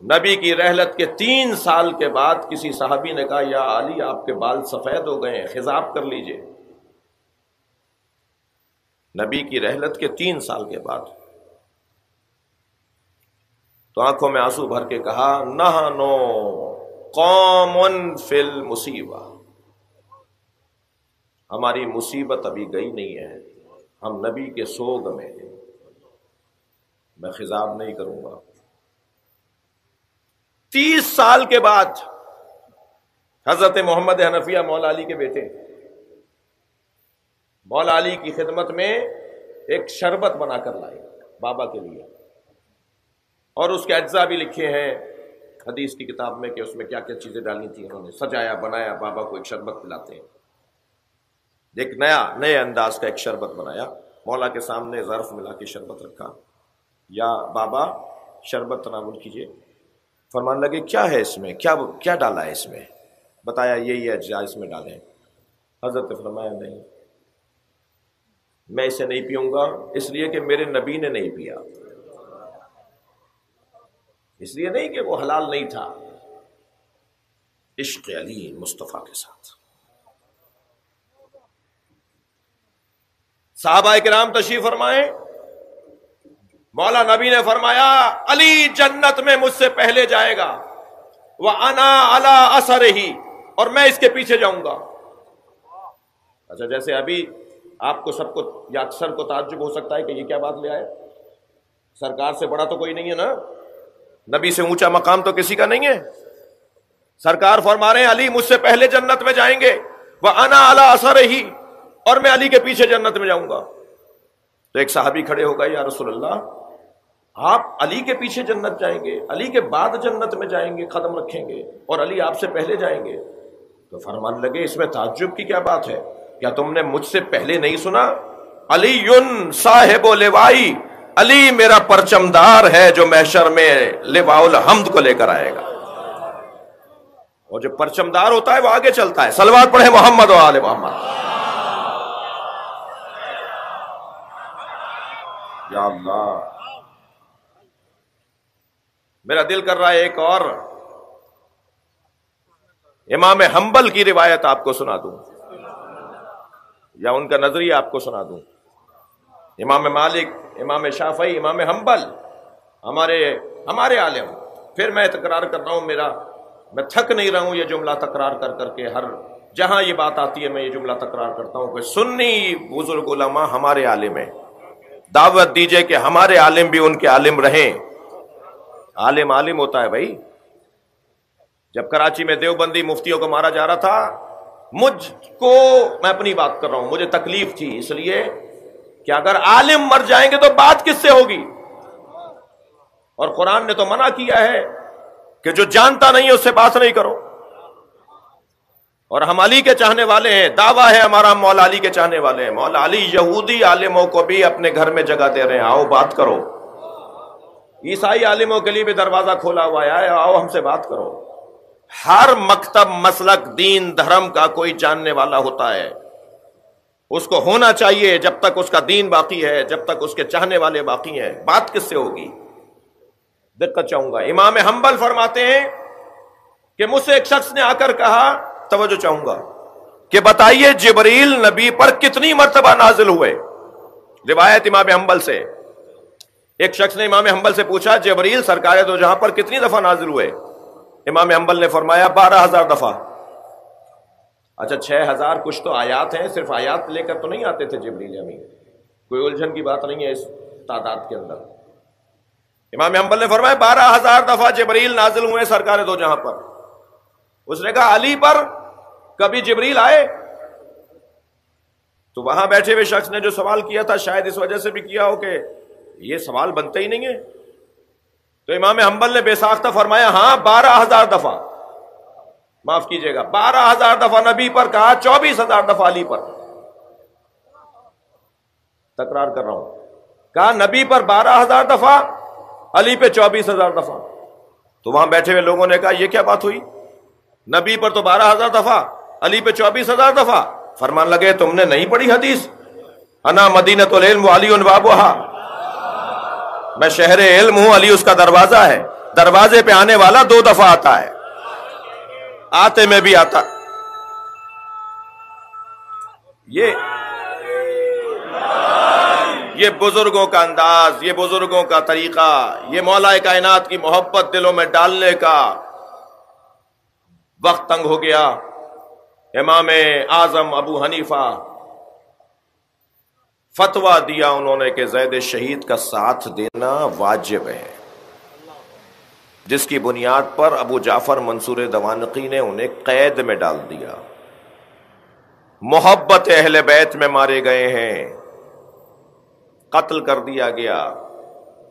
نبی کی رحلت کے 3 سال کے بعد کسی صحابی نے کہا یا علی آپ کے بال سفید ہو گئے ہیں، خضاب کر لیجئے۔ نبی کی رحلت کے 3 سال کے بعد تو آنکھوں میں آنسو بھر کے کہا نحنو قوم فی المصیبہ، ہماری مصیبت ابھی گئی نہیں ہے، ہم نبی کے سوگ میں ہیں، میں خضاب نہیں کروں گا۔ 30 سال کے بعد حضرت محمد حنفیہ مولا علی کے بیٹے مولا علی کی خدمت میں ایک شربت بنا کر لائے بابا کے لیے، اور اس کے اجزاء بھی لکھے ہیں حدیث کی کتاب میں کہ اس میں کیا کیا چیزیں ڈالنی تھی، انہوں نے سجایا بنایا، بابا کو ایک شربت پلاتے ہیں، ایک نئے انداز کا ایک شربت بنایا، مولا کے سامنے ظرف ملا کے شربت رکھا، یا بابا شربت تناول کیجئے۔ فرمان لگے کیا ہے اس میں، کیا ڈالا ہے اس میں؟ بتایا یہ اجزاء اس میں ڈالے ہیں۔ حضرت نے فرمایا نہیں، میں اسے نہیں پیوں گا، اس لیے کہ میرے نبی نے نہیں پیا، اس لیے نہیں کہ وہ حلال نہیں تھا، عشق علی مصطفیٰ کے ساتھ۔ صحابہ کرام تشریف فرمائیں، مولا نبی نے فرمایا علی جنت میں مجھ سے پہلے جائے گا، وَأَنَا عَلَىٰ أَثَرِهِ، اور میں اس کے پیچھے جاؤں گا۔ اچھا، جیسے ابھی آپ کو سب کو یا اکثر کو تعجب ہو سکتا ہے کہ یہ کیا بات لے آئے، سرکار سے بڑا تو کوئی نہیں ہے نا، نبی سے اونچا مقام تو کسی کا نہیں ہے۔ سرکار فرما رہے ہیں علی مجھ سے پہلے جنت میں جائیں گے، وَأَنَا عَلَىٰ أَثَرِهِ، اور میں علی کے پیچھے جنت میں جاؤں گا۔ تو ایک صحابی کھڑے ہو گئے، یا رسول اللہ آپ علی کے پیچھے جنت جائیں گے، علی کے بعد جنت میں جائیں گے، قدم رکھیں گے، اور علی آپ سے پہلے جائیں گے؟ تو فرمان لگے اس میں تعجب کی کیا بات ہے، کیا تم نے مجھ سے پہلے نہیں سنا؟ علی صاحب لوائی، علی میرا پرچمدار ہے جو محشر میں لواء الحمد کو لے کر آئے گا، اور جو پرچمدار ہوتا ہے وہ آگے چلتا ہے۔ صلوات پڑھیں محمد و آل محمد۔ یا اللہ، میرا دل کر رہا ہے ایک اور امام حنبل کی روایت آپ کو سنا دوں، یا ان کا نظریہ آپ کو سنا دوں۔ امام مالک، امام شافعی، امام حنبل ہمارے عالم۔ پھر میں تکرار کر رہا ہوں، میں تھک نہیں رہا ہوں یہ جملہ تکرار کر کر کے، ہر جہاں یہ بات آتی ہے میں یہ جملہ تکرار کرتا ہوں کہ سنی بزرگ علماء ہمارے عالم ہیں، دعوت دیجئے کہ ہمارے عالم بھی ان کے عالم رہیں۔ عالم ہوتا ہے بھائی۔ جب کراچی میں دیوبندی مفتیوں کو مارا جا رہا تھا، میں اپنی بات کر رہا ہوں، مجھے تکلیف تھی، اس لیے کہ اگر عالم مر جائیں گے تو بات کس سے ہوگی؟ اور قرآن نے تو منع کیا ہے کہ جو جانتا نہیں ہے اس سے بات نہیں کرو، اور ہم علی کے چاہنے والے ہیں، دعویٰ ہے ہمارا مولا علی کے چاہنے والے ہیں۔ مولا علی یہودی عالموں کو بھی اپنے گھر میں جگہ دے رہے ہیں، آؤ بات کرو۔ عیسائی عالموں کے لیے بھی دروازہ کھولا ہوا ہے، آؤ ہم سے بات کرو۔ ہر مکتب، مسلک، دین، دھرم کا کوئی جاننے والا ہوتا ہے، اس کو ہونا چاہیے جب تک اس کا دین باقی ہے، جب تک اس کے چاہنے والے باقی ہیں۔ بات کس سے ہوگی؟ دقت چاہوں گا۔ امام حنبل فرماتے ہیں کہ مجھ سے ایک شخص نے آ کر کہا، توجہ چاہوں گا، کہ بتائیے جبریل نبی پر کتنی مرتبہ نازل ہوئے؟ روایت امام حنبل سے، ایک شخص نے امام حنبل سے پوچھا جبریل سرکار دو جہاں پر کتنی دفعہ نازل ہوئے؟ امام حنبل نے فرمایا 12,000 دفعہ۔ اچھا 6,000 کچھ تو آیات ہیں، صرف آیات لے کر تو نہیں آتے تھے جبریل امین، کوئی الجھن کی بات نہیں ہے اس تعداد کے اندر۔ امام حنبل نے فرمایا 12,000 دفعہ جبریل نازل ہوئے سرکار دو جہاں پر۔ اس نے کہا علی پر کبھی جبریل آئے؟ تو وہاں بیٹھے ہوئے شخص نے جو سوال کیا تھا شاید اس وجہ سے بھی کیا ہو کہ یہ سوال بنتا ہی نہیں ہے، تو امام حنبل نے بے ساختہ فرمایا ہاں 12,000 دفعہ، معاف کیجئے گا 12,000 دفعہ نبی پر کہا، 24,000 دفعہ علی پر۔ تکرار کر رہا ہوں، کہا نبی پر 12,000 دفعہ، علی پہ 24,000 دفعہ۔ تو وہاں بیٹھے ہوئے لوگوں نے کہا یہ کیا بات ہوئی؟ نبی پر تو 12,000 دفعہ، علی پہ 24,000 دفعہ۔ فرمان لگے تم نے نہیں پڑھی حدیث، انا مدینۃ العلم وعلی بابھا، میں شہر علم ہوں، علی اس کا دروازہ ہے، دروازے پہ آنے والا 2 دفعہ آتا ہے، آتے میں بھی آتا۔ یہ بزرگوں کا انداز، یہ بزرگوں کا طریقہ، یہ مولا کائنات کی محبت دلوں میں ڈالنے کا۔ وقت تنگ ہو گیا، امام اعظم ابو حنیفہ فتویٰ دیا انہوں نے کہ زید شہید کا ساتھ دینا واجب ہے، جس کی بنیاد پر ابو جعفر منصور دوانقی نے انہیں قید میں ڈال دیا۔ محبت اہل بیت میں مارے گئے ہیں، قتل کر دیا گیا،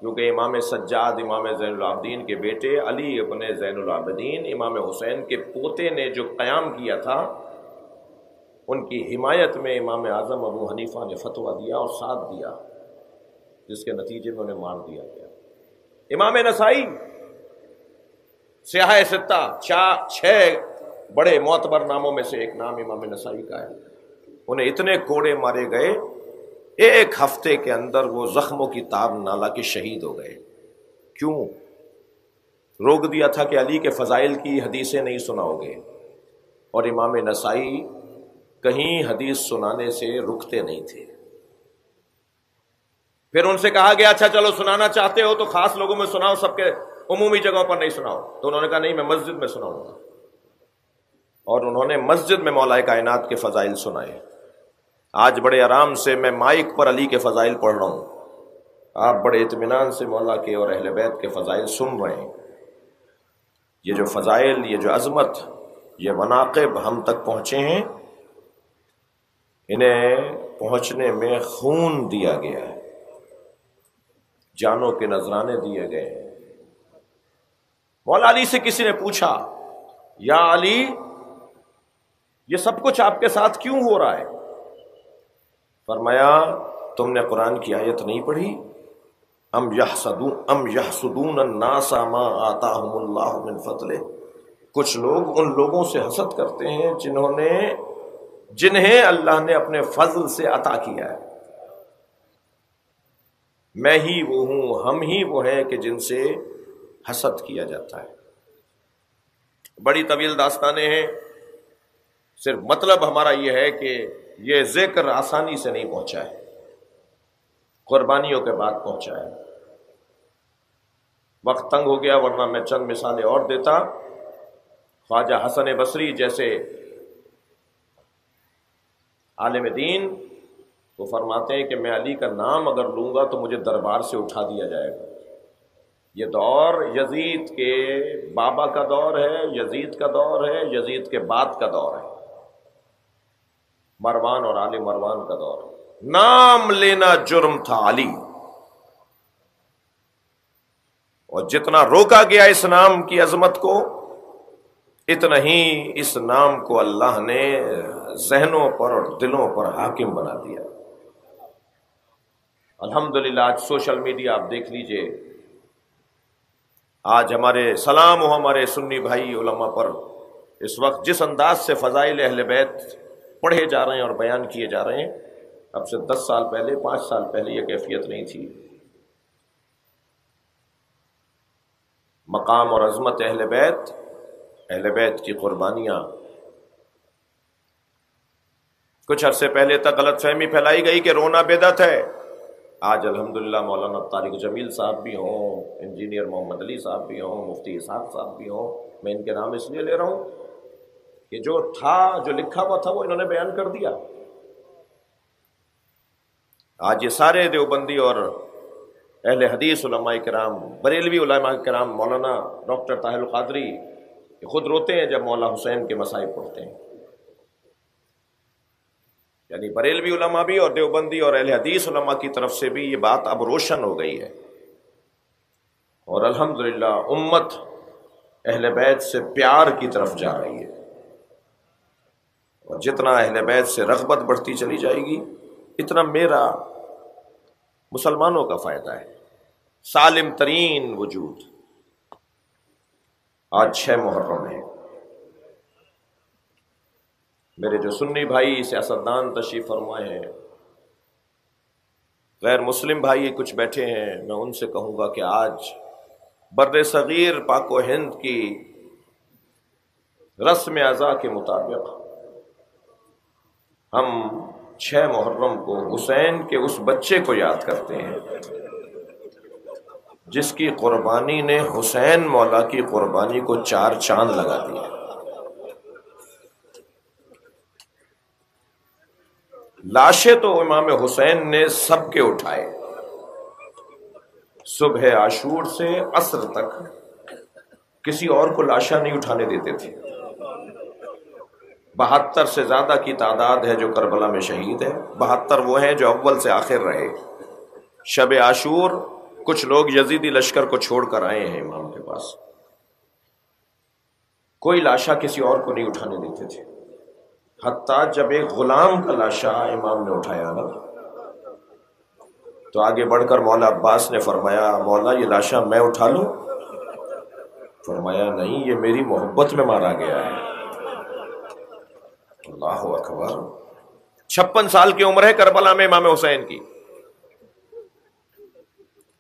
کیونکہ امام سجاد امام زین العابدین کے بیٹے علی ابن زین العابدین امام حسین کے پوتے نے جو قیام کیا تھا، ان کی حمایت میں امام اعظم ابو حنیفہ نے فتویٰ دیا اور ساتھ دیا، جس کے نتیجے میں انہیں مار دیا گیا۔ امام نسائی سیاح ستہ، 6 بڑے معتبر ناموں میں سے ایک نام امام نسائی کا ہے، انہیں اتنے کوڑے مارے گئے، 1 ہفتے کے اندر وہ زخموں کی تاب نہ لا کے شہید ہو گئے۔ کیوں؟ روک دیا تھا کہ علی کے فضائل کی حدیثیں نہیں سناؤ گے، اور امام نسائی کہیں حدیث سنانے سے رکتے نہیں تھے۔ پھر ان سے کہا گیا اچھا چلو سنانا چاہتے ہو تو خاص لوگوں میں سناؤ، سب کے عمومی جگہوں پر نہیں سناؤ۔ تو انہوں نے کہا نہیں، میں مسجد میں سناؤں گا، اور انہوں نے مسجد میں مولا کائنات کے فضائل سنائے۔ آج بڑے آرام سے میں مائک پر علی کے فضائل پڑھ رہا ہوں، آپ بڑے اطمینان سے مولا کے اور اہل بیت کے فضائل سن رہے ہیں۔ یہ جو فضائل، یہ جو عظمت، یہ مناقب ہم تک پہنچے ہیں، انہیں پہنچنے میں خون دیا گیا ہے، جانوں کے نذرانے دیے گئے ہیں۔ مولا علی سے کسی نے پوچھا یا علی یہ سب کچھ آپ کے ساتھ کیوں ہو رہا ہے؟ فرمایا تم نے قرآن کی آیت نہیں پڑھی، ام یحسدون الناس ما آتاہم اللہ من فضلہ، کچھ لوگ ان لوگوں سے حسد کرتے ہیں جنہیں اللہ نے اپنے فضل سے عطا کیا ہے۔ میں ہی وہ ہوں، ہم ہی وہ ہیں کہ جن سے حسد کیا جاتا ہے۔ بڑی طویل داستانیں ہیں، صرف مطلب ہمارا یہ ہے کہ یہ ذکر آسانی سے نہیں پہنچا ہے، قربانیوں کے بعد پہنچا ہے۔ وقت تنگ ہو گیا، ورنہ میں چند مثالیں اور دیتا۔ خواجہ حسن بصری جیسے عالم دین وہ فرماتے ہیں کہ میں علی کا نام اگر لوں گا تو مجھے دربار سے اٹھا دیا جائے گا۔ یہ دور یزید کے بابا کا دور ہے، یزید کا دور ہے، یزید کے بعد کا دور ہے، مروان اور آل مروان کا دور ہے۔ نام لینا جرم تھا علی، اور جتنا روکا گیا اس نام کی عظمت کو، اتنا ہی اس نام کو اللہ نے ذہنوں پر اور دلوں پر حاکم بنا دیا۔ الحمدللہ آج سوشل میڈیا آپ دیکھ لیجئے، آج ہمارے سلام ہو ہمارے سنی بھائی علماء پر اس وقت جس انداز سے فضائل اہل بیت پڑھے جا رہے ہیں اور بیان کیے جا رہے ہیں، اب سے 10 سال پہلے 5 سال پہلے یہ کیفیت نہیں تھی۔ مقام اور عظمت اہل بیت کی قربانیاں، کچھ عرصے پہلے تک غلط فہمی پھیلائی گئی کہ رونا بدعت ہے۔ آج الحمدللہ مولانا طارق جمیل صاحب بھی ہوں، انجینئر محمد علی صاحب بھی ہوں، مفتی اسحاق صاحب بھی ہوں، میں ان کے نام اس لیے لے رہا ہوں کہ جو تھا، جو لکھا ہوا تھا، وہ انہوں نے بیان کر دیا۔ آج یہ سارے دیوبندی اور اہل حدیث علماء کرام، بریلوی علماء کرام، مولانا ڈاکٹر طاہر القادری، یہ خود روتے ہیں جب مولا حسین کے مصائب پڑھتے ہیں۔ یعنی بریلوی علماء بھی اور دیوبندی اور اہل حدیث علماء کی طرف سے بھی یہ بات اب روشن ہو گئی ہے، اور الحمدللہ امت اہل بیت سے پیار کی طرف جا رہی ہے، اور جتنا اہل بیت سے رغبت بڑھتی چلی جائے گی اتنا میرا مسلمانوں کا فائدہ ہے۔ سالم ترین وجود۔ آج 6 محرم ہے، میرے جو سنی بھائی سیاستدان تشریف فرمائے ہیں، غیر مسلم بھائی کچھ بیٹھے ہیں، میں ان سے کہوں گا کہ آج بر صغیر پاک و ہند کی رسم ازا کے مطابق ہم 6 محرم کو حسین کے اس بچے کو یاد کرتے ہیں جس کی قربانی نے حسین مولا کی قربانی کو 4 چاند لگا دیا۔ لاشیں تو امام حسین نے سب کے اٹھائے، صبح عاشور سے عصر تک کسی اور کو لاشاں نہیں اٹھانے دیتے تھے۔ 72 سے زیادہ کی تعداد ہے جو کربلا میں شہید ہے، 72 وہ ہیں جو اول سے آخر رہے۔ شب عاشور کچھ لوگ یزیدی لشکر کو چھوڑ کر آئے ہیں امام کے پاس، کوئی لاشا کسی اور کو نہیں اٹھانے دیتے تھے، حتیٰ جب ایک غلام کا لاشا امام نے اٹھایا نا تو آگے بڑھ کر مولا عباس نے فرمایا، مولا یہ لاشا میں اٹھا لوں؟ فرمایا نہیں، یہ میری محبت میں مارا گیا ہے۔ اللہ اکبر۔ 56 سال کی عمر ہے کربلا میں امام حسین کی،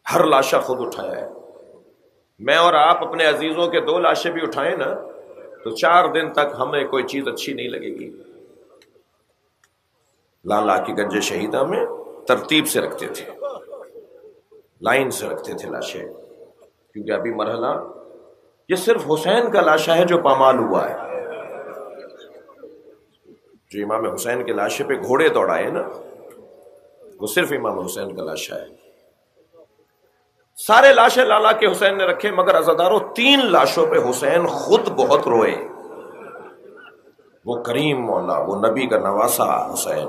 ہر لاشا خود اٹھایا ہے۔ میں اور آپ اپنے عزیزوں کے 2 لاشیں بھی اٹھائیں نا تو 4 دن تک ہمیں کوئی چیز اچھی نہیں لگے گی۔ لالا کی گنج شہیدہ میں ترتیب سے رکھتے تھے، لائن سے رکھتے تھے لاشیں، کیونکہ ابھی مرحلہ یہ صرف حسین کا لاشا ہے جو پامال ہوا ہے۔ جو امام حسین کے لاشے پہ گھوڑے دوڑائے نا وہ صرف امام حسین کا لاشا ہے۔ سارے لاشیں لالا کے حسین نے رکھے، مگر عزاداروں 3 لاشوں پہ حسین خود بہت روئے۔ وہ کریم مولا، وہ نبی کا نواسا حسین۔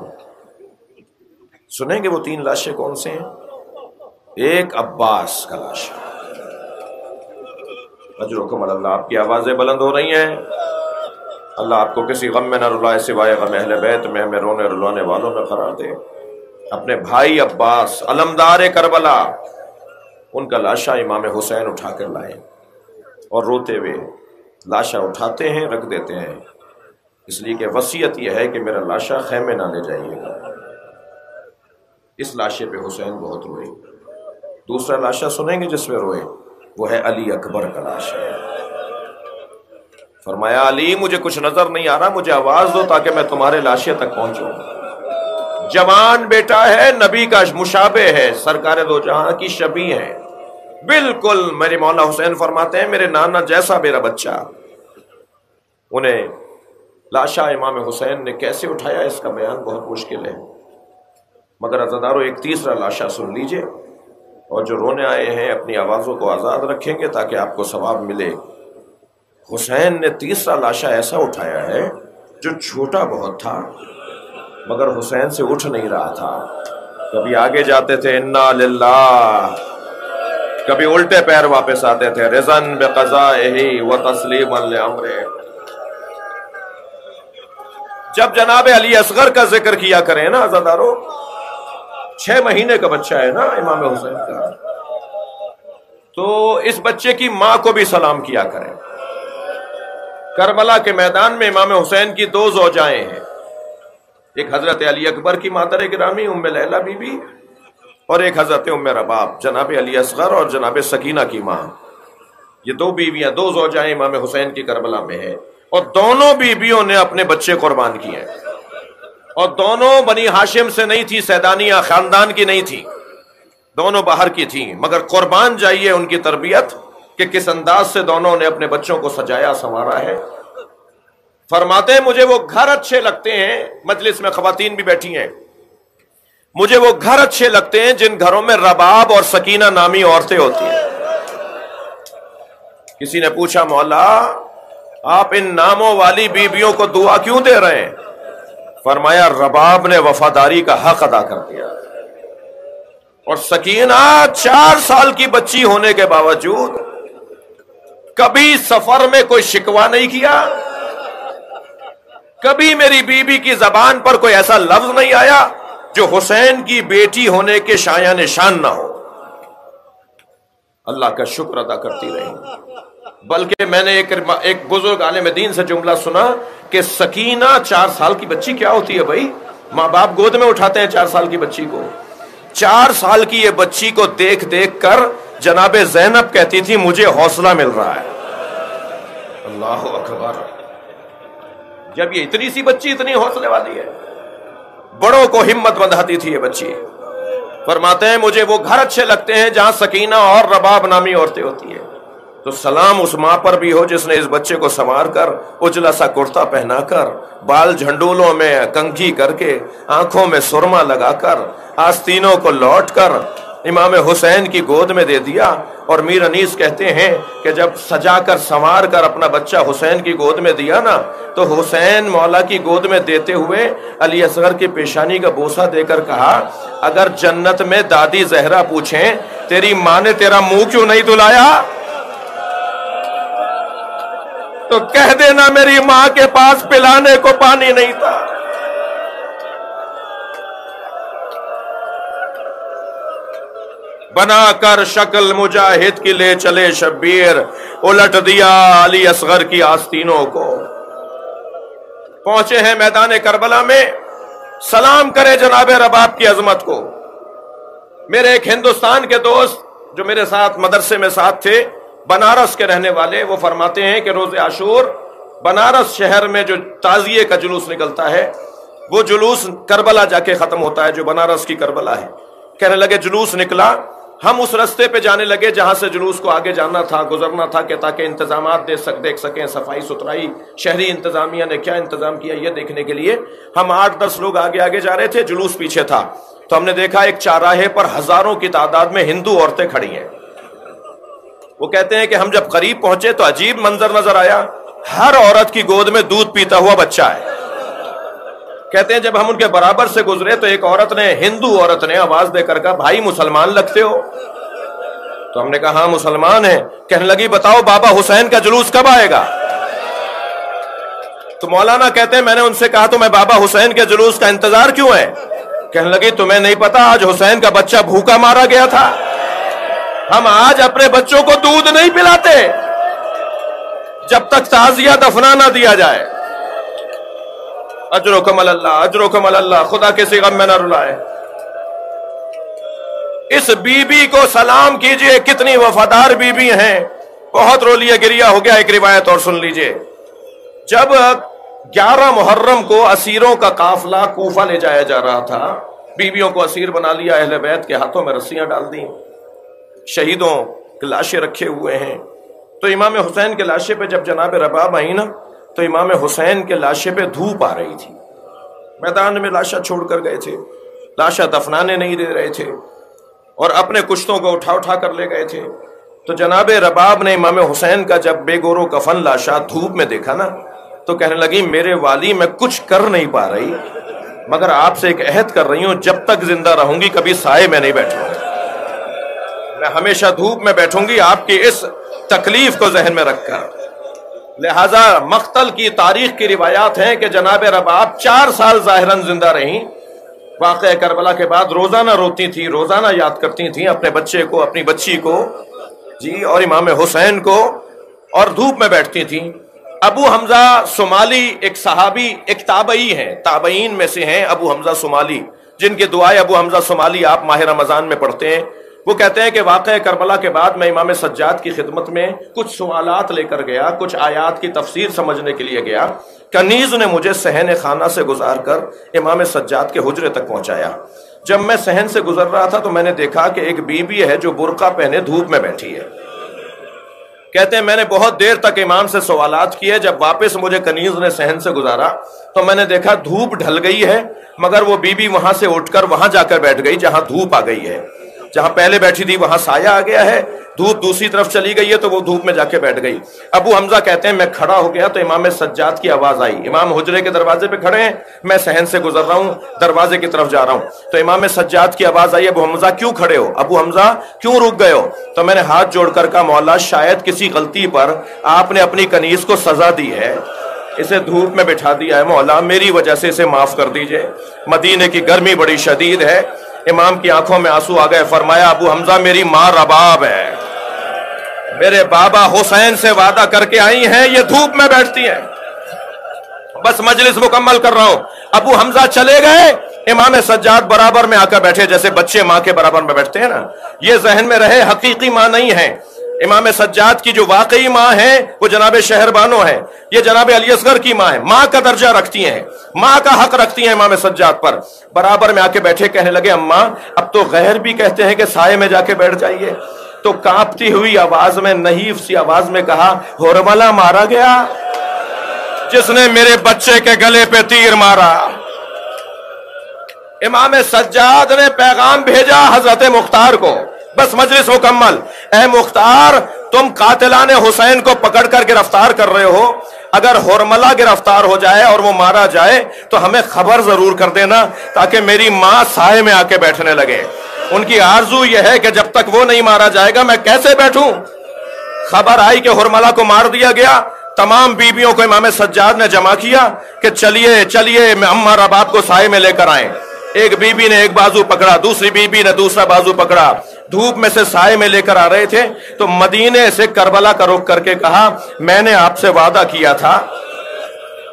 سنیں گے وہ 3 لاشیں کون سے ہیں؟ ایک عباس کا لاشا، اجرکم اللہ، آپ کی آوازیں بلند ہو رہی ہیں، اللہ آپ کو کسی غم میں نہ رلائے سوائے غم اہل بیت میں، ہمیں رونے رلانے والوں میں قرار دے۔ اپنے بھائی عباس علمدار کربلا، ان کا لاشا امام حسین اٹھا کر لائے اور روتے ہوئے لاشا اٹھاتے ہیں، رکھ دیتے ہیں، اس لیے کہ وصیت یہ ہے کہ میرا لاشا خیمے نہ لے جائیے گا۔ اس لاشے پہ حسین بہت روئے۔ دوسرا لاشا سنیں گے جس میں روئے، وہ ہے علی اکبر کا لاشا۔ فرمایا علی مجھے کچھ نظر نہیں آ رہا، مجھے آواز دو تاکہ میں تمہارے لاشے تک پہنچوں۔ جوان بیٹا ہے، نبی کا مشابہ ہے، سرکار دو جہاں کی شبیہ ہے، بالکل میرے مولا حسین فرماتے ہیں میرے نانا جیسا میرا بچہ۔ انہیں لاشا امام حسین نے کیسے اٹھایا اس کا بیان بہت مشکل ہے، مگر عزاداروں ایک تیسرا لاشا سن لیجئے، اور جو رونے آئے ہیں اپنی آوازوں کو آزاد رکھیں گے تاکہ آپ کو ثواب ملے۔ حسین نے تیسرا لاشا ایسا اٹھایا ہے جو چھوٹا بہت تھا مگر حسین سے اٹھ نہیں رہا تھا۔ کبھی آگے جاتے تھے انا للہ، کبھی الٹے پیر واپس آتے تھے رضن بقضائہ وتسلیما لامرہ۔ جب جناب علی اصغر کا ذکر کیا کریں نا عزادارو، 6 مہینے کا بچہ ہے نا امام حسین کا، تو اس بچے کی ماں کو بھی سلام کیا کریں۔ کربلا کے میدان میں امام حسین کی دو زوجائیں ہیں، ایک حضرت علی اکبر کی مادر گرامی ام لیلہ بی بی، اور ایک حضرت ام رباب جناب علی اصغر اور جناب سکینہ کی ماں۔ یہ دو بیویاں، دو زوجائیں امام حسین کی کربلا میں ہیں، اور دونوں بیویوں نے اپنے بچے قربان کیے، اور دونوں بنی ہاشم سے نہیں تھی، سیدانیہ خاندان کی نہیں تھی، دونوں باہر کی تھیں، مگر قربان جائیے ان کی تربیت کہ کس انداز سے دونوں نے اپنے بچوں کو سجایا سنوارا ہے۔ فرماتے ہیں مجھے وہ گھر اچھے لگتے ہیں، مجلس میں خواتین بھی بیٹھی ہیں، مجھے وہ گھر اچھے لگتے ہیں جن گھروں میں رباب اور سکینہ نامی عورتیں ہوتی ہیں۔ کسی نے پوچھا مولا آپ ان ناموں والی بیویوں کو دعا کیوں دے رہے ہیں؟ فرمایا رباب نے وفاداری کا حق ادا کر دیا، اور سکینہ 4 سال کی بچی ہونے کے باوجود کبھی سفر میں کوئی شکوہ نہیں کیا، کبھی میری بیوی کی زبان پر کوئی ایسا لفظ نہیں آیا جو حسین کی بیٹی ہونے کے شایان نشان نہ ہو۔ اللہ کا شکر ادا کرتی رہی۔ بلکہ میں نے ایک بزرگ عالم دین سے جملہ سنا کہ سکینہ 4 سال کی بچی کیا ہوتی ہے بھائی؟ ماں باپ گود میں اٹھاتے ہیں 4 سال کی بچی کو۔ 4 سال کی یہ بچی کو دیکھ دیکھ کر جناب زینب کہتی تھی مجھے حوصلہ مل رہا ہے۔ اللہ اکبر! جب یہ اتنی سی بچی اتنی حوصلے والی ہے، بڑوں کو ہمت بندھاتی تھی یہ بچی۔ فرماتے ہیں مجھے وہ گھر اچھے لگتے ہیں جہاں سکینہ اور رباب نامی عورتیں ہوتی ہیں۔ تو سلام اس ماں پر بھی ہو جس نے اس بچے کو سنوار کر، اجلا سا کرتا پہنا کر، بال جھنڈولوں میں کنگھی کر کے، آنکھوں میں سرما لگا کر، آستینوں کو لوٹ کر امام حسین کی گود میں دے دیا۔ اور میر انیس کہتے ہیں کہ جب سجا کر سنوار کر اپنا بچہ حسین کی گود میں دیا نا، تو حسین مولا کی گود میں دیتے ہوئے علی اصغر کی پیشانی کا بوسہ دے کر کہا اگر جنت میں دادی زہرا پوچھیں تیری ماں نے تیرا منہ کیوں نہیں دھلایا تو کہہ دینا میری ماں کے پاس پلانے کو پانی نہیں تھا۔ بنا کر شکل مجاہد کی لے چلے شبیر، الٹ دیا علی اصغر کی آستینوں کو۔ پہنچے ہیں میدان کربلا میں، سلام کرے جناب رباب کی عظمت کو۔ میرے ایک ہندوستان کے دوست جو میرے ساتھ مدرسے میں ساتھ تھے، بنارس کے رہنے والے، وہ فرماتے ہیں کہ روز عاشور بنارس شہر میں جو تعزیے کا جلوس نکلتا ہے، وہ جلوس کربلا جا کے ختم ہوتا ہے جو بنارس کی کربلا ہے۔ کہنے لگے جلوس نکلا، ہم اس رستے پہ جانے لگے جہاں سے جلوس کو آگے جانا تھا، گزرنا تھا، کہ تاکہ انتظامات دیکھ سکیں، صفائی ستھرائی شہری انتظامیہ نے کیا انتظام کیا یہ دیکھنے کے لیے ہم 8-10 لوگ آگے جا رہے تھے، جلوس پیچھے تھا۔ تو ہم نے دیکھا ایک چاراہے پر ہزاروں کی تعداد میں ہندو عورتیں کھڑی ہیں۔ وہ کہتے ہیں کہ ہم جب قریب پہنچے تو عجیب منظر نظر آیا، ہر عورت کی گود میں دودھ پیتا ہوا بچہ ہے۔ کہتے ہیں جب ہم ان کے برابر سے گزرے تو ایک عورت نے، ہندو عورت نے آواز دے کر کہا بھائی مسلمان لگتے ہو؟ تو ہم نے کہا ہاں مسلمان ہیں۔ کہنے لگی بتاؤ بابا حسین کا جلوس کب آئے گا؟ تو مولانا کہتے ہیں میں نے ان سے کہا تو میں بابا حسین کے جلوس کا انتظار کیوں ہے؟ کہنے لگی تمہیں نہیں پتا آج حسین کا بچہ بھوکا مارا گیا تھا، ہم آج اپنے بچوں کو دودھ نہیں پلاتے جب تک تعزیہ دفنا نہ دیا جائے۔ اجرکم اللہ، اجرکم اللہ، خدا کسی غم میں نہ رلائے۔ اس بی بی کو سلام کیجئے، کتنی وفادار بی بی ہیں۔ بہت رو لیا گریا ہو گیا، ایک روایت اور سن لیجئے۔ جب 11 محرم کو اسیروں کا قافلہ کوفہ لے جایا جا رہا تھا، بیویوں کو اسیر بنا لیا، اہل بیت کے ہاتھوں میں رسیاں ڈال دیں، شہیدوں کے لاشیں رکھے ہوئے ہیں۔ تو امام حسین کے لاشے پہ جب جناب رباب آئی نا تو امام حسین کے لاشے پہ دھوپ آ رہی تھی، میدان میں لاشا چھوڑ کر گئے تھے، لاشا دفنانے نہیں دے رہے تھے اور اپنے کشتوں کو اٹھا کر لے گئے تھے۔ تو جناب رباب نے امام حسین کا جب بے گورو کفن لاشا دھوپ میں دیکھا نا تو کہنے لگی میرے والی میں کچھ کر نہیں پا رہی، مگر آپ سے ایک عہد کر رہی ہوں جب تک زندہ رہوں گی کبھی سائے میں نہیں بیٹھوں گی، میں ہمیشہ دھوپ میں بیٹھوں گی آپ کی اس تکلیف کو ذہن میں رکھ کر۔ لہذا مقتل کی تاریخ کی روایات ہیں کہ جناب رباب 4 سال ظاہراً زندہ رہیں، واقعہ کربلا کے بعد روزانہ روتی تھی، روزانہ یاد کرتی تھیں اپنے بچے کو، اپنی بچی کو، جی اور امام حسین کو، اور دھوپ میں بیٹھتی تھیں۔ ابو حمزہ صومالی ایک صحابی، ایک تابعی ہیں، تابعین میں سے ہیں ابو حمزہ صومالی، جن کے دعائیں ابو حمزہ صومالی آپ ماہ رمضان میں پڑھتے ہیں۔ وہ کہتے ہیں کہ واقعہ کربلا کے بعد میں امام سجاد کی خدمت میں کچھ سوالات لے کر گیا، کچھ آیات کی تفسیر سمجھنے کے لیے گیا۔ کنیز نے مجھے صحن خانہ سے گزار کر امام سجاد کے حجرے تک پہنچایا۔ جب میں صحن سے گزر رہا تھا تو میں نے دیکھا کہ ایک بی بی ہے جو برقع پہنے دھوپ میں بیٹھی ہے۔ کہتے ہیں میں نے بہت دیر تک امام سے سوالات کیے، جب واپس مجھے کنیز نے صحن سے گزارا تو میں نے دیکھا دھوپ ڈھل گئی ہے، مگر وہ بی بی وہاں سے اٹھ کر وہاں جا کر بیٹھ گئی جہاں دھوپ آ گئی ہے۔ جہاں پہلے بیٹھی تھی وہاں سایہ آ گیا ہے، دھوپ دوسری طرف چلی گئی ہے تو وہ دھوپ میں جا کے بیٹھ گئی۔ ابو حمزہ کہتے ہیں میں کھڑا ہو گیا تو امام سجاد کی آواز آئی، امام حجرے کے دروازے پہ کھڑے ہیں، میں صحن سے گزر رہا ہوں، دروازے کی طرف جا رہا ہوں، تو امام سجاد کی آواز آئی ابو حمزہ کیوں کھڑے ہو، ابو حمزہ کیوں رک گئے ہو؟ تو میں نے ہاتھ جوڑ کر کہا مولا شاید کسی غلطی پر آپ نے اپنی کنیز کو سزا دی ہے، اسے دھوپ میں بٹھا دیا ہے، مولا میری وجہ سے اسے معاف کر دیجئے، مدینے کی گرمی بڑی شدید ہے۔ امام کی آنکھوں میں آنسو آ گئے، فرمایا ابو حمزہ میری ماں رباب ہے، میرے بابا حسین سے وعدہ کر کے آئی ہیں، یہ دھوپ میں بیٹھتی ہیں۔ بس مجلس مکمل کر رہا ہوں۔ ابو حمزہ چلے گئے، امام سجاد برابر میں آ کر بیٹھے، جیسے بچے ماں کے برابر میں بیٹھتے ہیں نا، یہ ذہن میں رہے حقیقی ماں نہیں ہے۔ امام سجاد کی جو واقعی ماں ہے وہ جناب شہر بانو ہے، یہ جناب علی اصغر کی ماں ہے، ماں کا درجہ رکھتی ہیں، ماں کا حق رکھتی ہیں امام سجاد پر۔ برابر میں آ کے بیٹھے، کہنے لگے اماں اب تو غیر بھی کہتے ہیں کہ سائے میں جا کے بیٹھ جائیے۔ تو کانپتی ہوئی آواز میں، نحیف سی آواز میں کہا ہورملہ مارا گیا جس نے میرے بچے کے گلے پہ تیر مارا۔ امام سجاد نے پیغام بھیجا حضرت مختار کو، بس مجلس مکمل۔ اے مختار تم قاتلان حسین کو پکڑ کر گرفتار کر رہے ہو، اگر ہورملہ گرفتار ہو جائے اور وہ مارا جائے تو ہمیں خبر ضرور کر دینا تاکہ میری ماں سائے میں آ کے بیٹھنے لگے۔ ان کی آرزو یہ ہے کہ جب تک وہ نہیں مارا جائے گا میں کیسے بیٹھوں۔ خبر آئی کہ ہورملہ کو مار دیا گیا، تمام بیویوں کو امام سجاد نے جمع کیا کہ چلیے چلیے اماں رباب کو سائے میں لے کر آئیں۔ ایک بی بی نے ایک بازو پکڑا، دوسری بی بی نے دوسرا بازو پکڑا، دھوپ میں سے سائے میں لے کر آ رہے تھے تو مدینے سے کربلا کا رخ کر کے کہا میں نے آپ سے وعدہ کیا تھا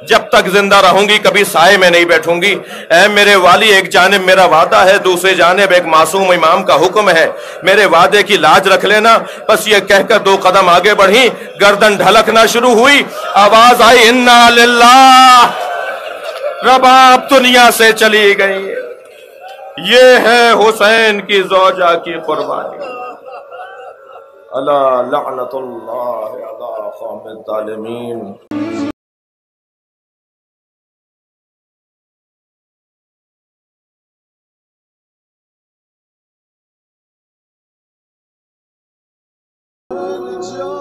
جب تک زندہ رہوں گی کبھی سائے میں نہیں بیٹھوں گی۔ اے میرے والی ایک جانب میرا وعدہ ہے، دوسری جانب ایک معصوم امام کا حکم ہے، میرے وعدے کی لاج رکھ لینا۔ بس یہ کہہ کر 2 قدم آگے بڑھی، گردن ڈھلکنا شروع ہوئی، آواز آئی انا للہ، رباب دنیا سے چلی گئی۔ یہ ہے حسین کی زوجہ کی قربانی۔ الا لعنت اللہ علی قوم الظالمین۔ جو